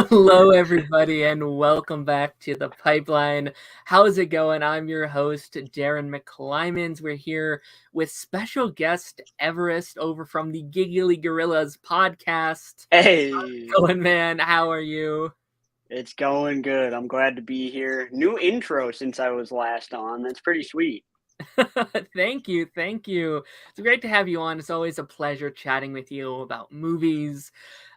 Hello, everybody, and welcome back to the Pipeline. How's it going? I'm your host, Daren McClymans. We're here with special guest Everest over from the Giggly Gorillas podcast. Hey, Going, man? How are you? it's going good. I'm glad to be here. New intro since I was last on. That's pretty sweet. Thank you, thank you. It's great to have you on. It's always a pleasure chatting with you about movies.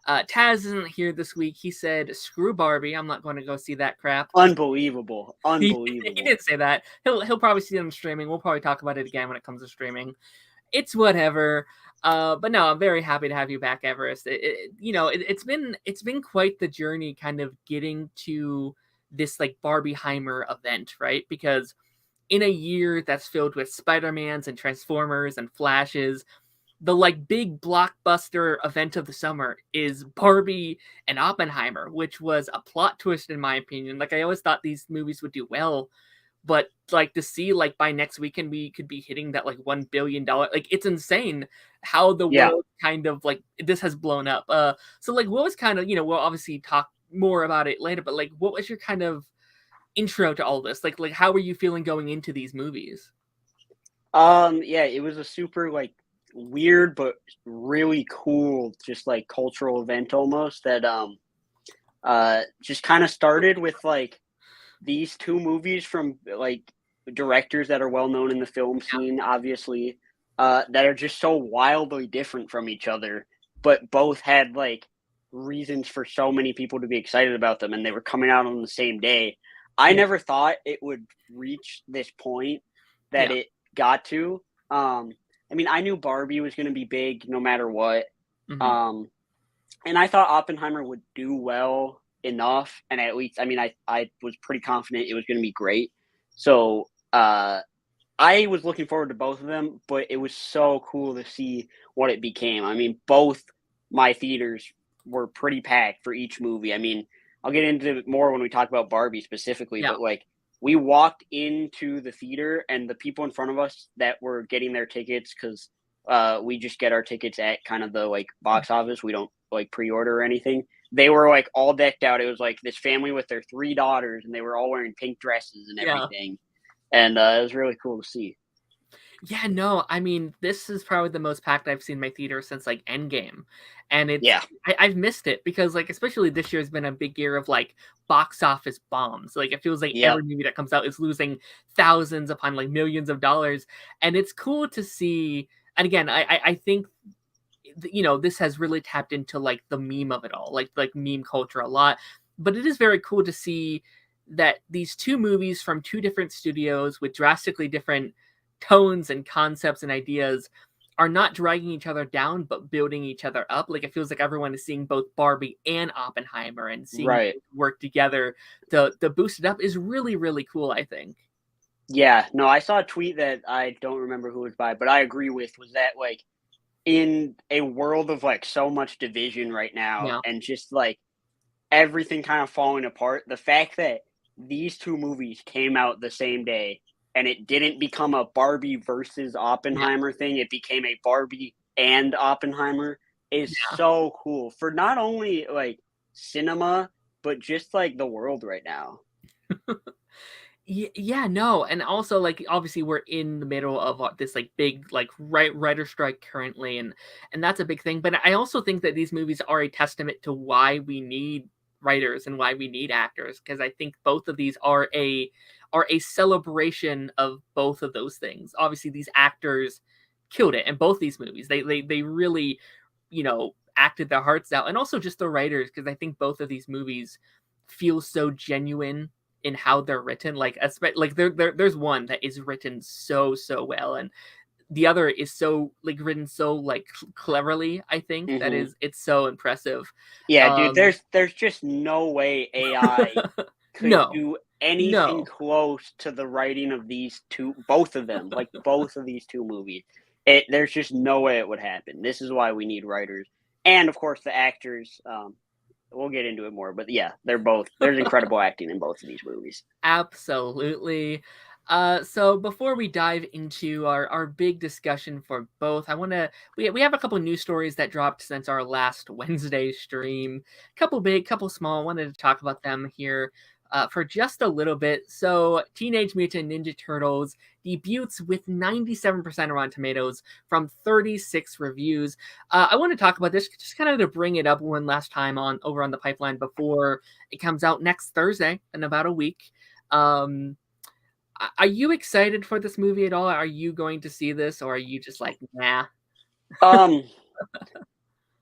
Taz isn't here this week. He said, "Screw Barbie. I'm not going to go see that crap." Unbelievable. He Unbelievable. did say that. He'll probably see it on streaming. We'll probably talk about it again when it comes to streaming. It's whatever. But no, I'm very happy to have you back, Everest. It's been quite the journey, kind of getting to this like Barbenheimer event, right? Because in a year that's filled with Spider-Mans and Transformers and Flashes, the like big blockbuster event of the summer is Barbie and Oppenheimer, which was a plot twist in my opinion. Like I always thought these movies would do well, but like to see like by next weekend we could be hitting that like $1 billion, like it's insane how the Yeah. world kind of like this has blown up. So like what was kind of, we'll obviously talk more about it later, but like what was your kind of intro to all this? Like how were you feeling going into these movies? Yeah, it was a super weird but really cool just like cultural event almost that just kind of started with these two movies from directors that are well known in the film scene, obviously, that are just so wildly different from each other, but both had reasons for so many people to be excited about them, and they were coming out on the same day. I Yeah, never thought it would reach this point that yeah, it got to. I mean, I knew Barbie was going to be big no matter what. hmm, Um, and I thought Oppenheimer would do well enough, and at least, I mean, I was pretty confident it was going to be great. So I was looking forward to both of them, but it was so cool to see what it became. I mean, both my theaters were pretty packed for each movie. I mean, I'll get into it more when we talk about Barbie specifically, yeah, but we walked into the theater and the people in front of us that were getting their tickets, because we just get our tickets at kind of the box office. We don't pre-order or anything. They were all decked out. It was like this family with their three daughters, and they were all wearing pink dresses and yeah. everything, and it was really cool to see. Yeah, no, I mean, this is probably the most packed I've seen my theater since like Endgame. And Yeah, I've missed it because like especially this year has been a big year of like box office bombs. Like it feels like yep, every movie that comes out is losing thousands upon like millions of dollars. And it's cool to see. And again, I think this has really tapped into like the meme of it all, like meme culture a lot. But it is very cool to see that these two movies from two different studios with drastically different tones and concepts and ideas are not dragging each other down but building each other up. Like it feels like everyone is seeing both Barbie and Oppenheimer and seeing right. both work together to boost it up is really really cool, I think. Yeah, no, I saw a tweet that I don't remember who it was by, but I agree with, was that in a world of so much division right now Yeah, and just everything kind of falling apart, the fact that these two movies came out the same day and it didn't become a Barbie versus yeah, Oppenheimer thing, it became a Barbie and Oppenheimer, is yeah. so cool for not only cinema, but just the world right now. Yeah, no, and also like obviously we're in the middle of this like big like writer strike currently, and that's a big thing. But I also think that these movies are a testament to why we need writers and why we need actors, because I think both of these are a celebration of both of those things. Obviously, these actors killed it in both these movies. They really acted their hearts out, and also just the writers, because I think both of these movies feel so genuine in how they're written. Like there's one that is written so well, and the other is so like written so like cleverly. I think that Hmm. is it's so impressive. Yeah, dude, Um, there's just no way AI could no, do anything no, close to the writing of these two, both of them, both of these two movies. There's just no way it would happen. This is why we need writers, and of course the actors. We'll get into it more, but yeah, there's incredible acting in both of these movies. absolutely. So before we dive into our big discussion for both, we have a couple news stories that dropped since our last Wednesday stream. Couple big, couple small. Wanted to talk about them here for just a little bit. So Teenage Mutant Ninja Turtles debuts with 97% Rotten Tomatoes from 36 reviews. I want to talk about this just kind of to bring it up one last time on over on the pipeline before it comes out next Thursday in about a week. Are you excited for this movie at all? Are you going to see this, or are you just like, nah? Um,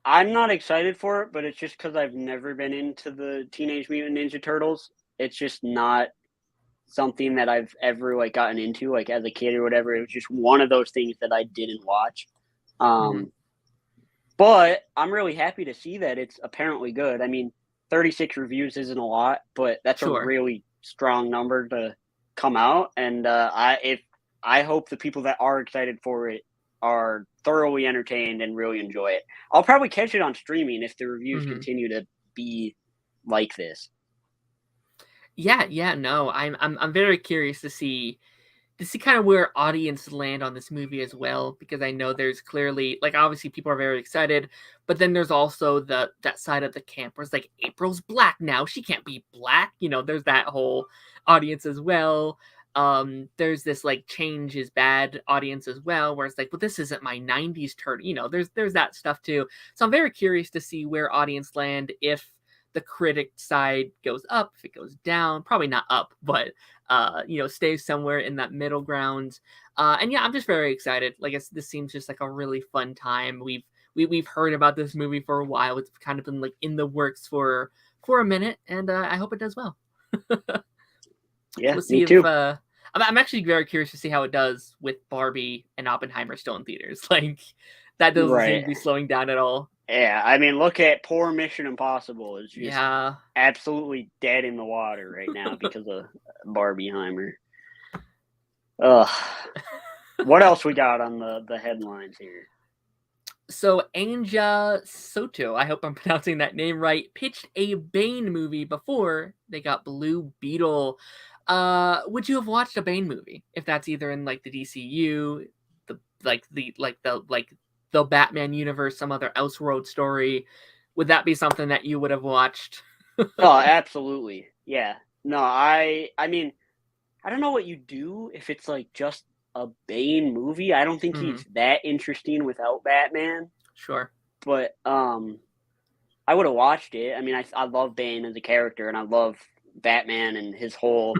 I'm not excited for it, but it's just because I've never been into the Teenage Mutant Ninja Turtles. It's just not something that I've ever like gotten into, like as a kid or whatever. It was just one of those things that I didn't watch. Mhm. But I'm really happy to see that it's apparently good. I mean, 36 reviews isn't a lot, but that's a Sure. really strong number to come out. And I hope the people that are excited for it are thoroughly entertained and really enjoy it. I'll probably catch it on streaming if the reviews Mhm. continue to be like this. Yeah, no, I'm very curious to see kind of where audience land on this movie as well, because I know there's clearly like obviously people are very excited, but then there's also that side of the camp where it's like April's black now, she can't be black. There's that whole audience as well. There's this like change is bad audience as well, where it's like, well, this isn't my 90s turtle. There's that stuff too. So I'm very curious to see where audience land if the critic side goes up, if it goes down, probably not up, but stays somewhere in that middle ground. And yeah, I'm just very excited. Like this seems just like a really fun time. We've heard about this movie for a while. It's kind of been like in the works for a minute, and I hope it does well. Yeah, We'll me see if too. I'm actually very curious to see how it does with Barbie and Oppenheimer still in theaters. Like that doesn't seem Right. to be slowing down at all. Yeah, I mean, look at poor Mission Impossible. It's just Yeah. absolutely dead in the water right now because of Barbenheimer. Ugh. What else we got on the headlines here? So Anja Soto, I hope I'm pronouncing that name right, pitched a Bane movie before they got Blue Beetle. Would you have watched a Bane movie if that's either in like the DCU, the Batman universe, some other Elseworld story? Would that be something that you would have watched? Oh, absolutely. Yeah. No, I mean, I don't know what you do if it's like just a Bane movie. I don't think Mhm. he's that interesting without Batman, Sure. but I would have watched it. I mean, I love Bane as a character and I love Batman and his whole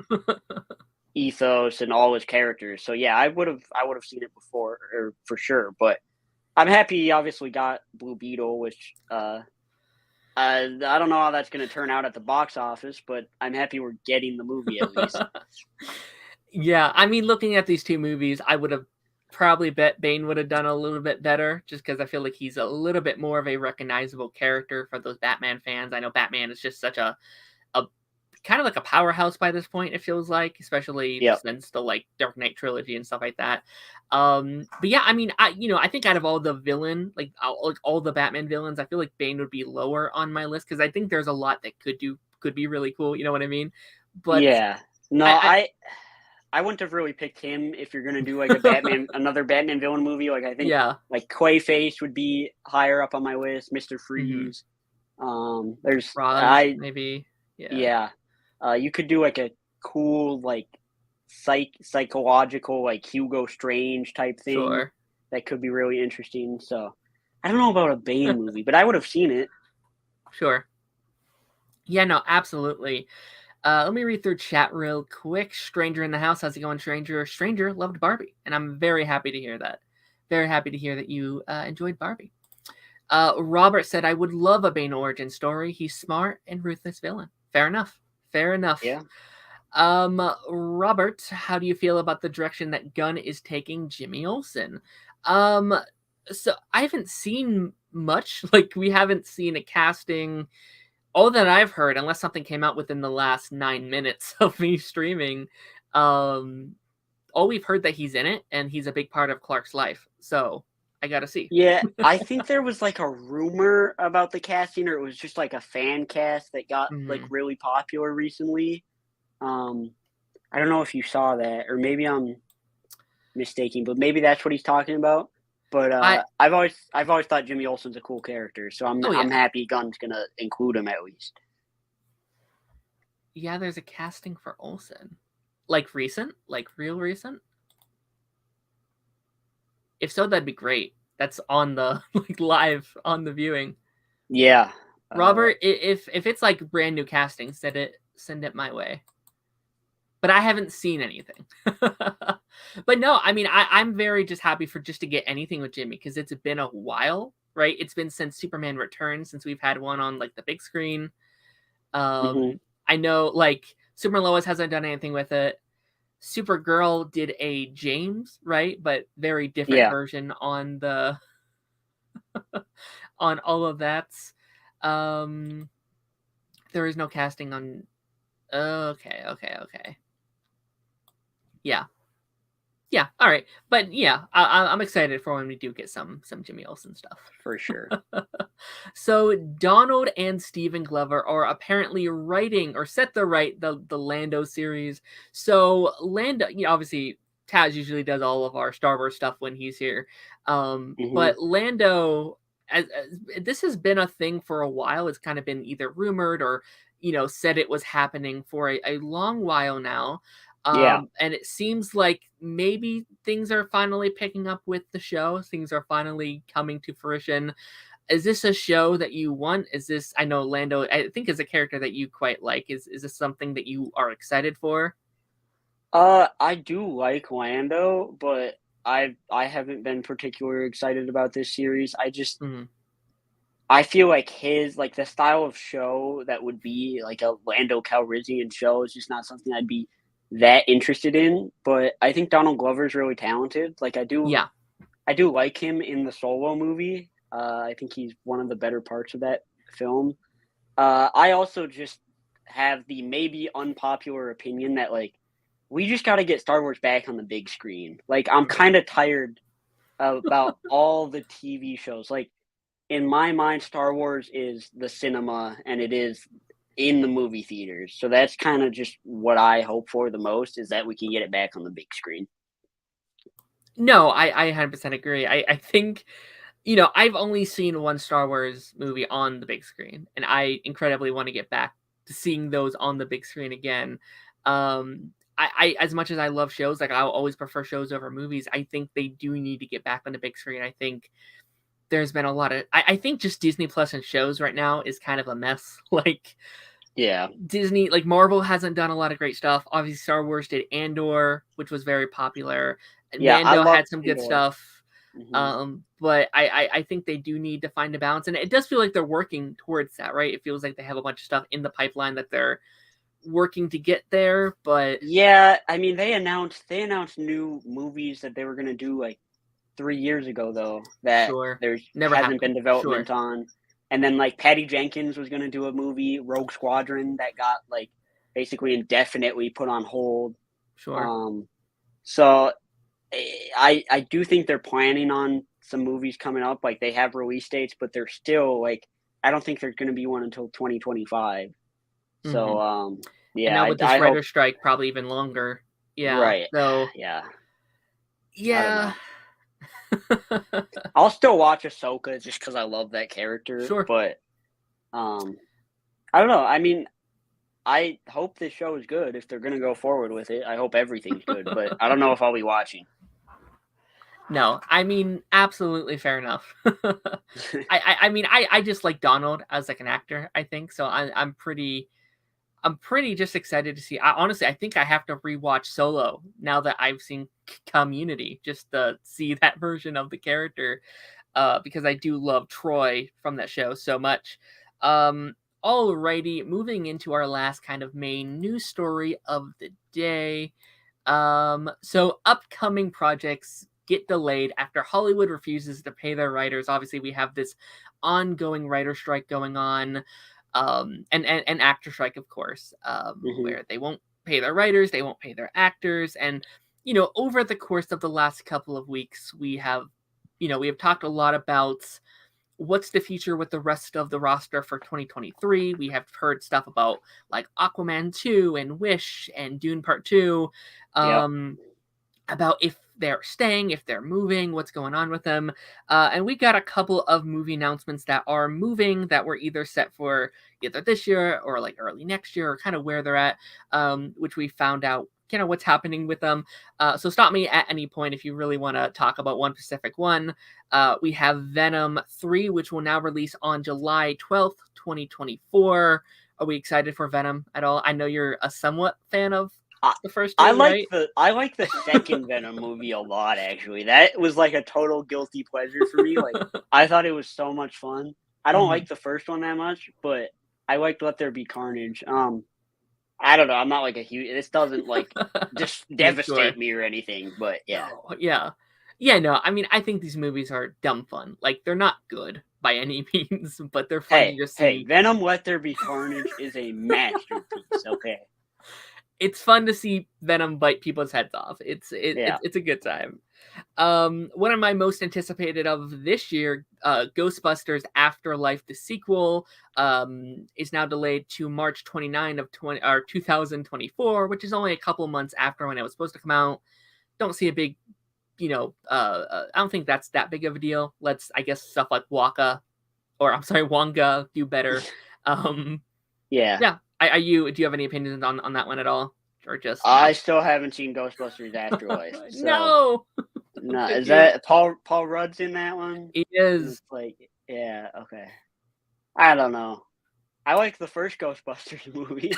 ethos and all his characters. So yeah, I would have seen it before or for sure, but I'm happy he obviously got Blue Beetle, which I don't know how that's going to turn out at the box office, but I'm happy we're getting the movie at least. Yeah, I mean, looking at these two movies, I would have probably bet Bane would have done a little bit better, just because I feel like he's a little bit more of a recognizable character for those Batman fans. I know Batman is just such a kind of like a powerhouse by this point. It feels like, especially Yep. since the like Dark Knight trilogy and stuff like that. But yeah, I mean, I think out of all the villain, like all the Batman villains, I feel like Bane would be lower on my list because I think there's a lot that could be really cool. You know what I mean? But Yeah. No, I I wouldn't have really picked him if you're gonna do like a Batman, another Batman villain movie. Like I think yeah. like Clayface would be higher up on my list. Mister Hmm. Freeze. There's Roz, I maybe. Yeah, yeah. You could do like a cool like psychological like Hugo Strange type thing sure. that could be really interesting. So I don't know about a Bane movie, but I would have seen it. Sure. Yeah, no, absolutely. Let me read through chat real quick. Stranger in the house, how's it going, Stranger? Stranger loved Barbie, and I'm very happy to hear that. Very happy to hear that you enjoyed Barbie. Robert said, I would love a Bane origin story. He's smart and ruthless villain. Fair enough. Fair enough. Yeah. Robert, how do you feel about the direction that Gunn is taking Jimmy Olsen? Um, so I haven't seen much. Like, we haven't seen a casting. All that I've heard, unless something came out within the last 9 minutes of me streaming, um, all we've heard that he's in it and he's a big part of Clark's life. So I gotta see. Yeah, I think there was like a rumor about the casting, or it was just like a fan cast that got like Hmm. really popular recently. Um, I don't know if you saw that, or maybe I'm mistaken, but maybe that's what he's talking about. But I I've always thought Jimmy Olsen's a cool character, so oh I'm yeah. happy Gunn's gonna include him at least. Yeah, there's a casting for Olsen. Like recent? Like real recent? If so, that'd be great. That's on the like live on the viewing. Yeah. Robert, if it's like brand new casting, send it my way. But I haven't seen anything. But no, I mean I'm very just happy for just to get anything with Jimmy because it's been a while, right? It's been since Superman Returns since we've had one on like the big screen. hmm I know like Super Lois hasn't done anything with it. Supergirl did a James, right? But very different Yeah. version on the on all of that. Um there is no casting on okay. Yeah. Yeah, all right. But yeah, I'm excited for when we do get some Jimmy Olsen stuff. For sure. So Donald and Stephen Glover are apparently writing or set to write the Lando series. So Lando, obviously Taz usually does all of our Star Wars stuff when he's here, hmm but Lando, as this has been a thing for a while. It's kind of been either rumored or said it was happening for a long while now. Yeah. And it seems like maybe things are finally picking up with the show. Things are finally coming to fruition. Is this a show that you want? Is this, I know Lando, I think is a character that you quite like. Is this something that you are excited for? I do like Lando, but I haven't been particularly excited about this series. Mhm. I feel like the style of show that would be like a Lando Calrissian show is just not something I'd be that interested in. But I think Donald Glover's really talented. Like Yeah. I do like him in the Solo movie. I think he's one of the better parts of that film. I also just have the maybe unpopular opinion that like we just got to get Star Wars back on the big screen. Like I'm kind of tired about all the TV shows. Like in my mind, Star Wars is the cinema and it is in the movie theaters. So that's kind of just what I hope for the most is that we can get it back on the big screen. No, I 100% agree. I think, I've only seen one Star Wars movie on the big screen, and I incredibly want to get back to seeing those on the big screen again. I as much as I love shows, like I'll always prefer shows over movies. I think they do need to get back on the big screen. I think there's been a lot of, I think just Disney Plus and shows right now is kind of a mess. Like Yeah. Disney, like Marvel hasn't done a lot of great stuff. Obviously, Star Wars did Andor, which was very popular. And Yeah, I Mando love had some good Andor. stuff. hmm But I think they do need to find a balance, and it does feel like they're working towards that, right? It feels like they have a bunch of stuff in the pipeline that they're working to get there. But Yeah, I mean they announced new movies that they were gonna do like 3 years ago though that sure, there's never hasn't happened. been Sure, development on. And then like Patty Jenkins was gonna do a movie, Rogue Squadron, that got like basically indefinitely put on hold. sure. Um, so I do think they're planning on some movies coming up. Like they have release dates, but they're still like I don't think there's going to be one until 2025. Hmm. So And yeah, now I with this I hope writer strike, probably even longer. Yeah. right. So Yeah, I don't yeah. know. I'll still watch Ahsoka just because I love that character, Sure. but um, I don't know. I mean, I hope this show is good if they're going to go forward with it. I hope everything's good, but I don't know if I'll be watching. No, I mean, absolutely fair enough. I mean, I just like Donald as like an actor. I think so. I'm pretty just excited to see. Honestly, I think I have to rewatch Solo now that I've seen Community just to see that version of the character. Because I do love Troy from that show so much. Um, Alrighty, moving into our last kind of main news story of the day. So upcoming projects get delayed after Hollywood refuses to pay their writers. Obviously, we have this ongoing writer strike going on, and actor strike, of course, hmm where they won't pay their writers, they won't pay their actors, and over the course of the last couple of weeks, we have talked a lot about what's the future with the rest of the roster for 2023? We have heard stuff about like Aquaman 2 and Wish and Dune Part 2. Yep. About if they're staying, if they're moving, what's going on with them. And we got a couple of movie announcements that are moving that were either set for either this year or like early next year, or kind of where they're at, which we found out kind of what's happening with them. So stop me at any point if you really want to talk about one specific one. We have Venom 3, which will now release on July 12th, 2024. Are we excited for Venom at all? I know you're a somewhat fan of the first two, right? I like the second Venom movie a lot, actually. That was like a total guilty pleasure for me. Like, I thought it was so much fun. I don't like the first one that much, but I liked Let There Be Carnage. I don't know. I'm not like a huge. This doesn't like just devastate me or anything, but yeah. No. I mean, I think these movies are dumb fun. Like, they're not good by any means, but they're fun to just see. Hey, Venom: Let There Be Carnage is a masterpiece. Okay. It's fun to see Venom bite people's heads off. It's a good time. One of my most anticipated of this year, Ghostbusters Afterlife, the sequel, is now delayed to March 29 of 2024, which is only a couple months after when it was supposed to come out. Don't see a big, I don't think that's that big of a deal. I guess stuff like Wonga do better. Yeah. Do you have any opinions on that one at all, or just? I still haven't seen Ghostbusters Afterlife. So. No, is that Paul Rudd's in that one? He is. It's like, yeah, okay. I don't know. I like the first Ghostbusters movie,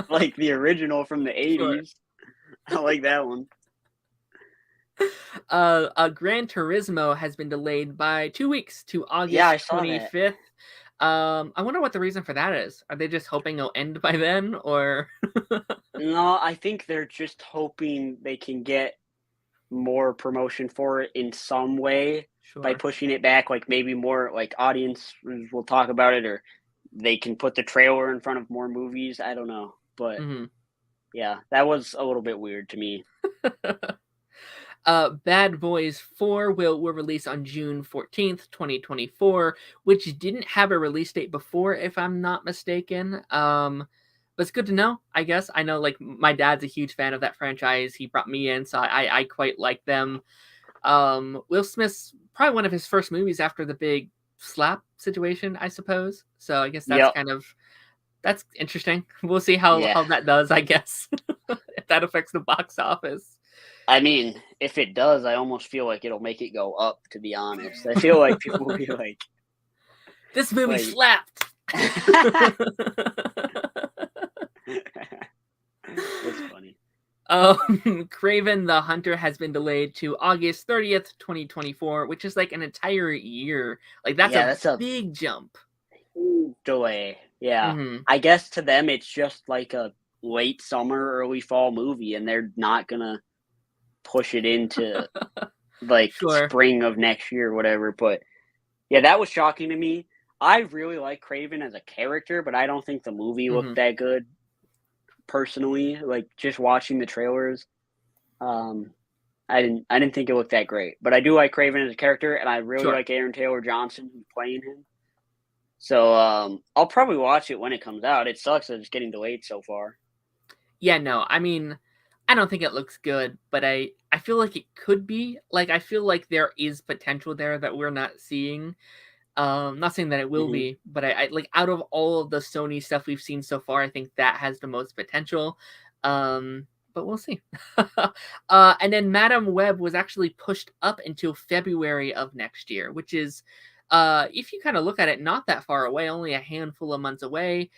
like the original from the 80s. Sure. I like that one. Gran Turismo has been delayed by 2 weeks to August 25th. I wonder what the reason for that is. Are they just hoping it'll end by then, or? No, I think they're just hoping they can get more promotion for it in some way by pushing it back. Like maybe more like audience will talk about it, or they can put the trailer in front of more movies. I don't know, but yeah, that was a little bit weird to me. Bad Boys 4 will release on June 14th, 2024, which didn't have a release date before, if I'm not mistaken. But it's good to know, I guess. I know, like, my dad's a huge fan of that franchise. He brought me in, so I quite like them. Will Smith's probably one of his first movies after the big slap situation, I suppose. So I guess that's that's interesting. We'll see how that does, I guess, if that affects the box office. I mean, if it does, I almost feel like it'll make it go up, to be honest. I feel like people will be like, this movie slapped. That's funny. Kraven the Hunter has been delayed to August 30th, 2024, which is like an entire year. Like, that's a big jump. Delay. Yeah. I guess to them, it's just like a late summer, early fall movie, and they're not going to push it into like spring of next year or whatever. But yeah, that was shocking to me. I really like Kraven as a character, but I don't think the movie looked that good personally. Like, just watching the trailers, I didn't think it looked that great. But I do like Kraven as a character, and I really like Aaron Taylor Johnson who's playing him. So I'll probably watch it when it comes out. It sucks that it's getting delayed so far. Yeah, no, I mean, I don't think it looks good, but I feel like it could be. Like, I feel like there is potential there that we're not seeing. Not saying that it will be, but I like, out of all of the Sony stuff we've seen so far, I think that has the most potential. But we'll see. And then Madam Web was actually pushed up until February of next year, which is, if you kind of look at it, not that far away, only a handful of months away.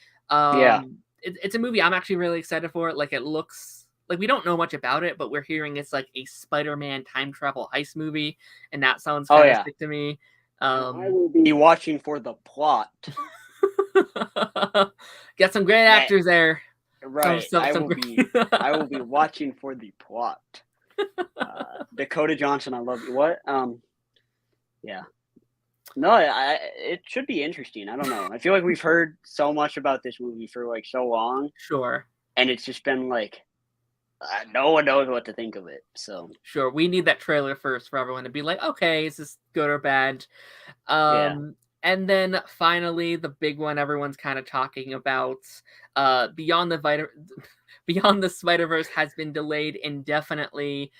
It's a movie I'm actually really excited for. Like, it looks like, we don't know much about it, but we're hearing it's like a Spider-Man time travel heist movie, and that sounds kind of sick to me. I will be watching for the plot. Got some great actors there. Right. I will be watching for the plot. Dakota Johnson, I love you. What? Yeah. No, it should be interesting. I don't know. I feel like we've heard so much about this movie for like so long. Sure. And it's just been like no one knows what to think of it. So Sure, we need that trailer first for everyone to be like, okay, is this good or bad? yeah. And then finally, the big one everyone's kind of talking about, Beyond the Beyond the Spider-Verse has been delayed indefinitely.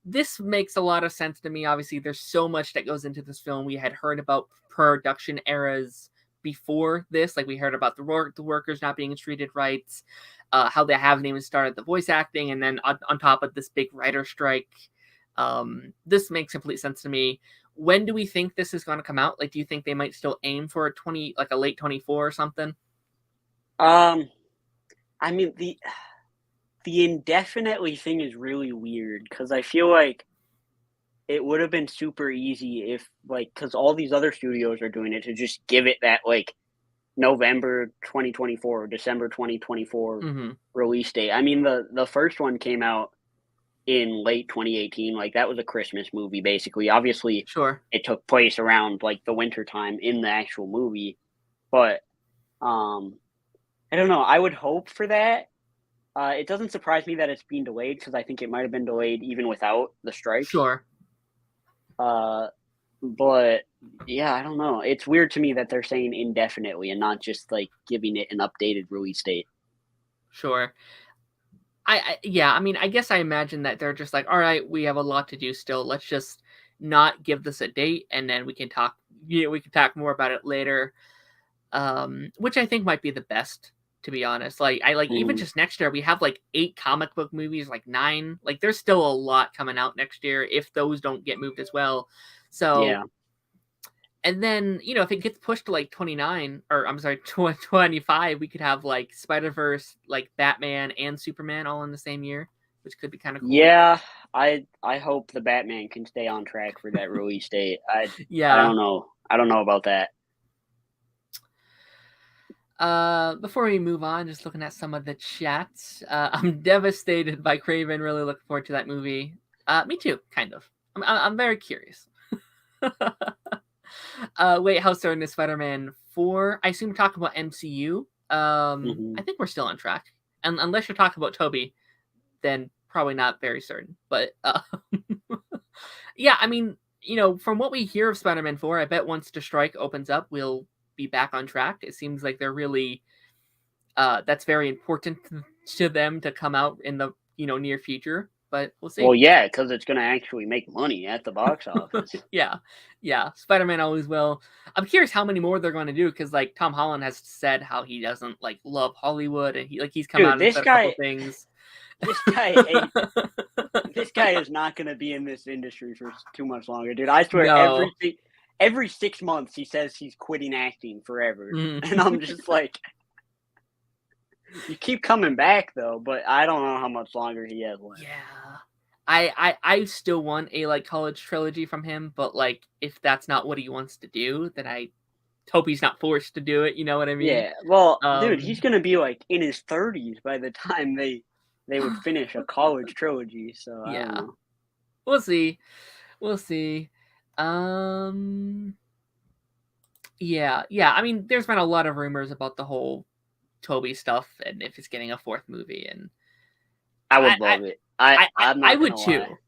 This makes a lot of sense to me. Obviously, there's so much that goes into this film. We had heard about production eras before this, like we heard about the workers not being treated right, how they haven't even started the voice acting, and then on top of this big writer strike. This makes complete sense to me. When do we think this is going to come out? Like, do you think they might still aim for a late 24 or something? Um, I mean the indefinitely thing is really weird because I feel like it would have been super easy if like because all these other studios are doing it to just give it that like November 2024 or December 2024 Mm-hmm. release date. I mean the first one came out in late 2018. Like that was a Christmas movie basically. Obviously, Sure. it took place around like the winter time in the actual movie, but um I don't know. I would hope for that. It doesn't surprise me that it's being delayed because I think it might have been delayed even without the strikes. Sure. Uh, but yeah, I don't know. It's weird to me that they're saying indefinitely and not just like giving it an updated release date. Sure. Yeah, I mean, I guess I imagine that they're just like, all right, we have a lot to do still. Let's just not give this a date, and then we can talk. We can talk more about it later. Which I think might be the best, to be honest. Like, I like even Mhm. just next year, we have like 8 comic book movies, like 9. Like, there's still a lot coming out next year if those don't get moved as well. So, Yeah. and then if it gets pushed to like 29, or I'm sorry, 25, we could have like Spider-Verse, like Batman and Superman all in the same year, which could be kind of cool. Yeah, I hope the Batman can stay on track for that release date. I Yeah. don't know. I don't know about that. Before we move on, just looking at some of the chats. I'm devastated by Craven. Really looking forward to that movie. Me too, kind of. I'm very curious. Wait, how certain is Spider-Man 4? I assume we're talking about MCU. I Mhm. think we're still on track. And unless you're talking about Toby, then probably not very certain. But yeah, I mean, from what we hear of Spider-Man 4, I bet once the strike opens up, we'll be back on track. It seems like they're really that's very important to them to come out in the near future. But we'll Well, see. yeah, because it's gonna actually make money at the box office. Yeah, yeah. Spider-Man always will. I'm curious how many more they're going to do because like Tom Holland has said how he doesn't like love Hollywood and he's come Dude, out and said a couple things. this guy ain't this guy is not going to be in this industry for too much longer, dude. I swear, No. every 6 months he says he's quitting acting forever, and Mhm. I'm just like, you keep coming back though, but I don't know how much longer he has left. Yeah. I still want a like college trilogy from him, but like if that's not what he wants to do, then I hope he's not forced to do it. You know what I mean? Yeah, well, dude, he's Um. going to be like in his 30s by the time they would finish a college trilogy. So I don't Yeah. know. We'll see. We'll see. Um. Yeah. Yeah. I mean, there's been a lot of rumors about the whole Toby stuff and if it's getting a fourth movie, and I I would I love it. I I, I I'm I not would gonna lie. too.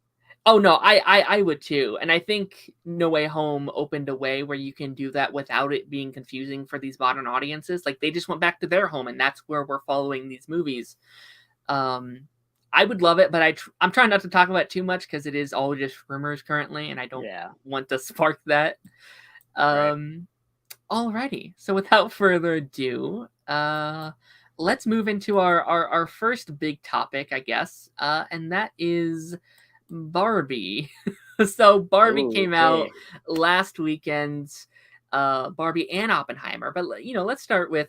Oh no, I would too. And I think No Way Home opened a way where you can do that without it being confusing for these modern audiences. Like they just went back to their home and that's where we're following these movies. Um I would love it, but I'm trying not to talk about it too much because it is all just rumors currently and I don't Yeah, want to spark that. right. Um Alrighty. So without further ado, let's move into our first big topic, I guess. And that is Barbie. So Barbie Ooh, came out okay. last weekend, Barbie and Oppenheimer. But let's start with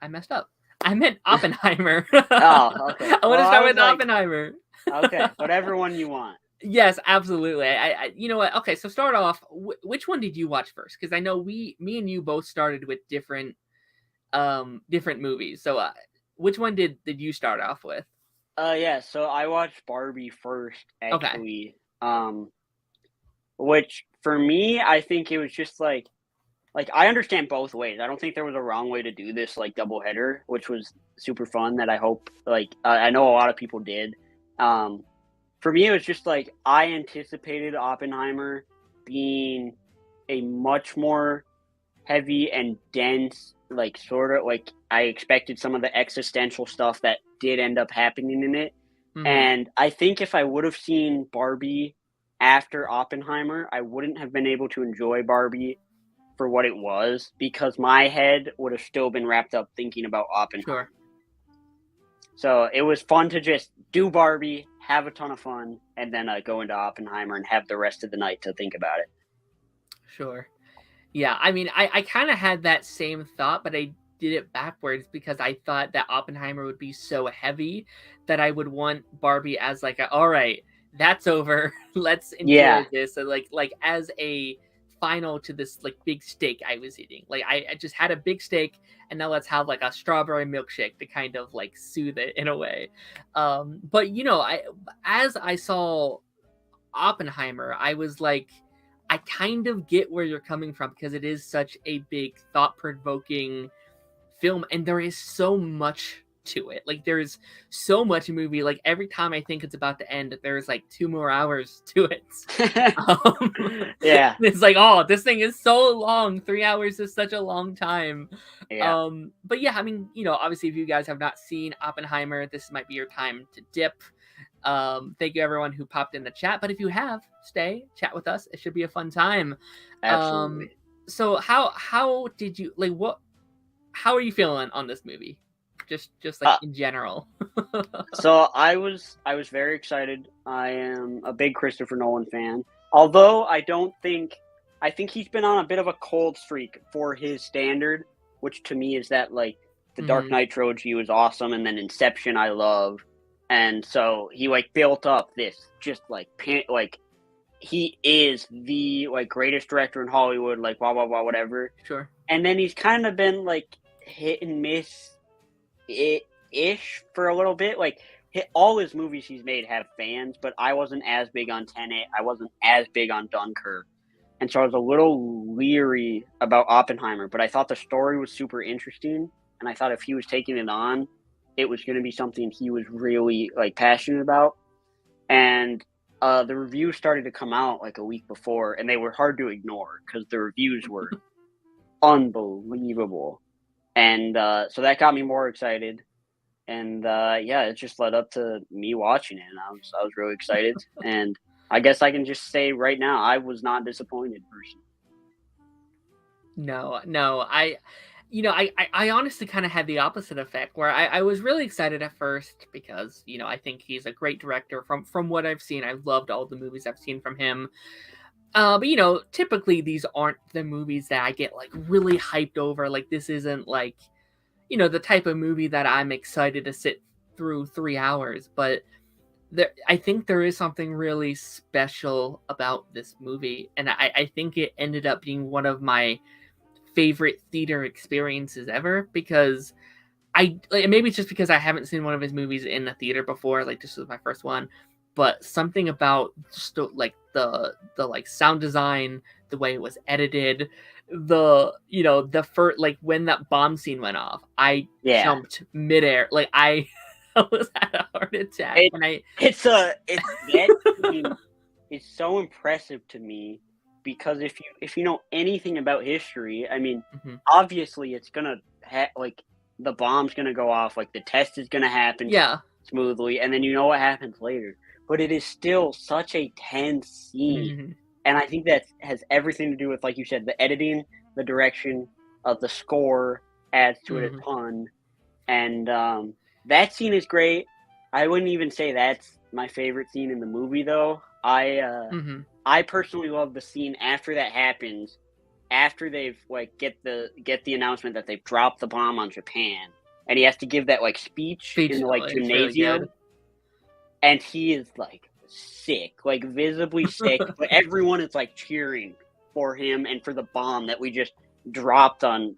I messed up. I meant Oppenheimer. Oh, okay. I want Well, to I start was with like, Oppenheimer. okay, whatever one you want. Yes, absolutely. You know what? Okay, so start off. Which one did you watch first? Because I know me and you both started with different movies. So, which one did you start off with? Yeah, so I watched Barbie first, Okay. actually. Which for me, I think it was just like like I understand both ways. I don't think there was a wrong way to do this like doubleheader, which was super fun. That I hope like I know a lot of people did. Um, for me, it was just like I anticipated Oppenheimer being a much more heavy and dense, like sort of like I expected some of the existential stuff that did end up happening in it. Mhm. And I think if I would have seen Barbie after Oppenheimer, I wouldn't have been able to enjoy Barbie for what it was because my head would have still been wrapped up thinking about Oppenheimer. Sure. So it was fun to just do Barbie, have a ton of fun, and then go into Oppenheimer and have the rest of the night to think about it. Sure. Yeah, I mean, I kind of had that same thought, but I did it backwards because I thought that Oppenheimer would be so heavy that I would want Barbie as like, all right, that's over. Let's enjoy Yeah, this. And like as a final to this like big steak I was eating. Like I just had a big steak, and now let's have like a strawberry milkshake to kind of like soothe it in a way. But I as I saw Oppenheimer, I was like, I kind of get where you're coming from because it is such a big, thought provoking film, and there is so much to it. Like, there's so much movie. Like, every time I think it's about to end, there's like 2 more hours to it. Um, yeah, it's like, oh, this thing is so long. 3 hours is such a long time. yeah. But yeah, I mean, obviously, if you guys have not seen Oppenheimer, this might be your time to dip. Thank you everyone who popped in the chat. But if you have, stay, chat with us. It should be a fun time. Um, Absolutely. so how did you like what? How are you feeling on this movie? Just like Uh, in general. so I was very excited. I am a big Christopher Nolan fan. Although I think he's been on a bit of a cold streak for his standard, which to me is that like the Dark Mhm. Knight trilogy was awesome, and then Inception I love, and so he like built up this just like like he is the like greatest director in Hollywood, like blah blah blah whatever. Sure. And then he's kind of been like hit and miss it ish for a little bit. Like all his movies he's made have fans, but I wasn't as big on Tenet. I wasn't as big on Dunkirk, and so I was a little leery about Oppenheimer. But I thought the story was super interesting, and I thought if he was taking it on, it was going to be something he was really like passionate about. And the reviews started to come out like a week before, and they were hard to ignore because the reviews were unbelievable. And so that got me more excited. And yeah, it just led up to me watching it, and I was really excited. And I guess I can just say right now, I was not disappointed, personally. No, I honestly kind of had the opposite effect where I was really excited at first because I think he's a great director from what I've seen. I've loved all the movies I've seen from him. But typically these aren't the movies that I get like really hyped over. Like this isn't like the type of movie that I'm excited to sit through 3 hours. But I think there is something really special about this movie, and I think it ended up being one of my favorite theater experiences ever because maybe it's just because I haven't seen one of his movies in the theater before. Like this was my first one, but something about just like the like sound design, the way it was edited, the first like when that bomb scene went off, I Yeah, jumped midair. Like I almost had a heart attack it when I. it's that scene is so impressive to me because if you know anything about history, I mean, Mhm. obviously it's gonna like the bomb's gonna go off, like the test is gonna happen Yeah. smoothly, and then you know what happens later. But it is still such a tense scene, Mhm. and I think that has everything to do with, like you said, the editing, the direction of the score adds to it Mhm. a ton, and that scene is great. I wouldn't even say that's my favorite scene in the movie, though. Mhm. I personally love the scene after that happens, after they've like get the announcement that they've dropped the bomb on Japan, and he has to give that like speech in Speech. the Oh, like it's really good. gymnasium, and he is like sick, like visibly sick, but everyone is like cheering for him and for the bomb that we just dropped on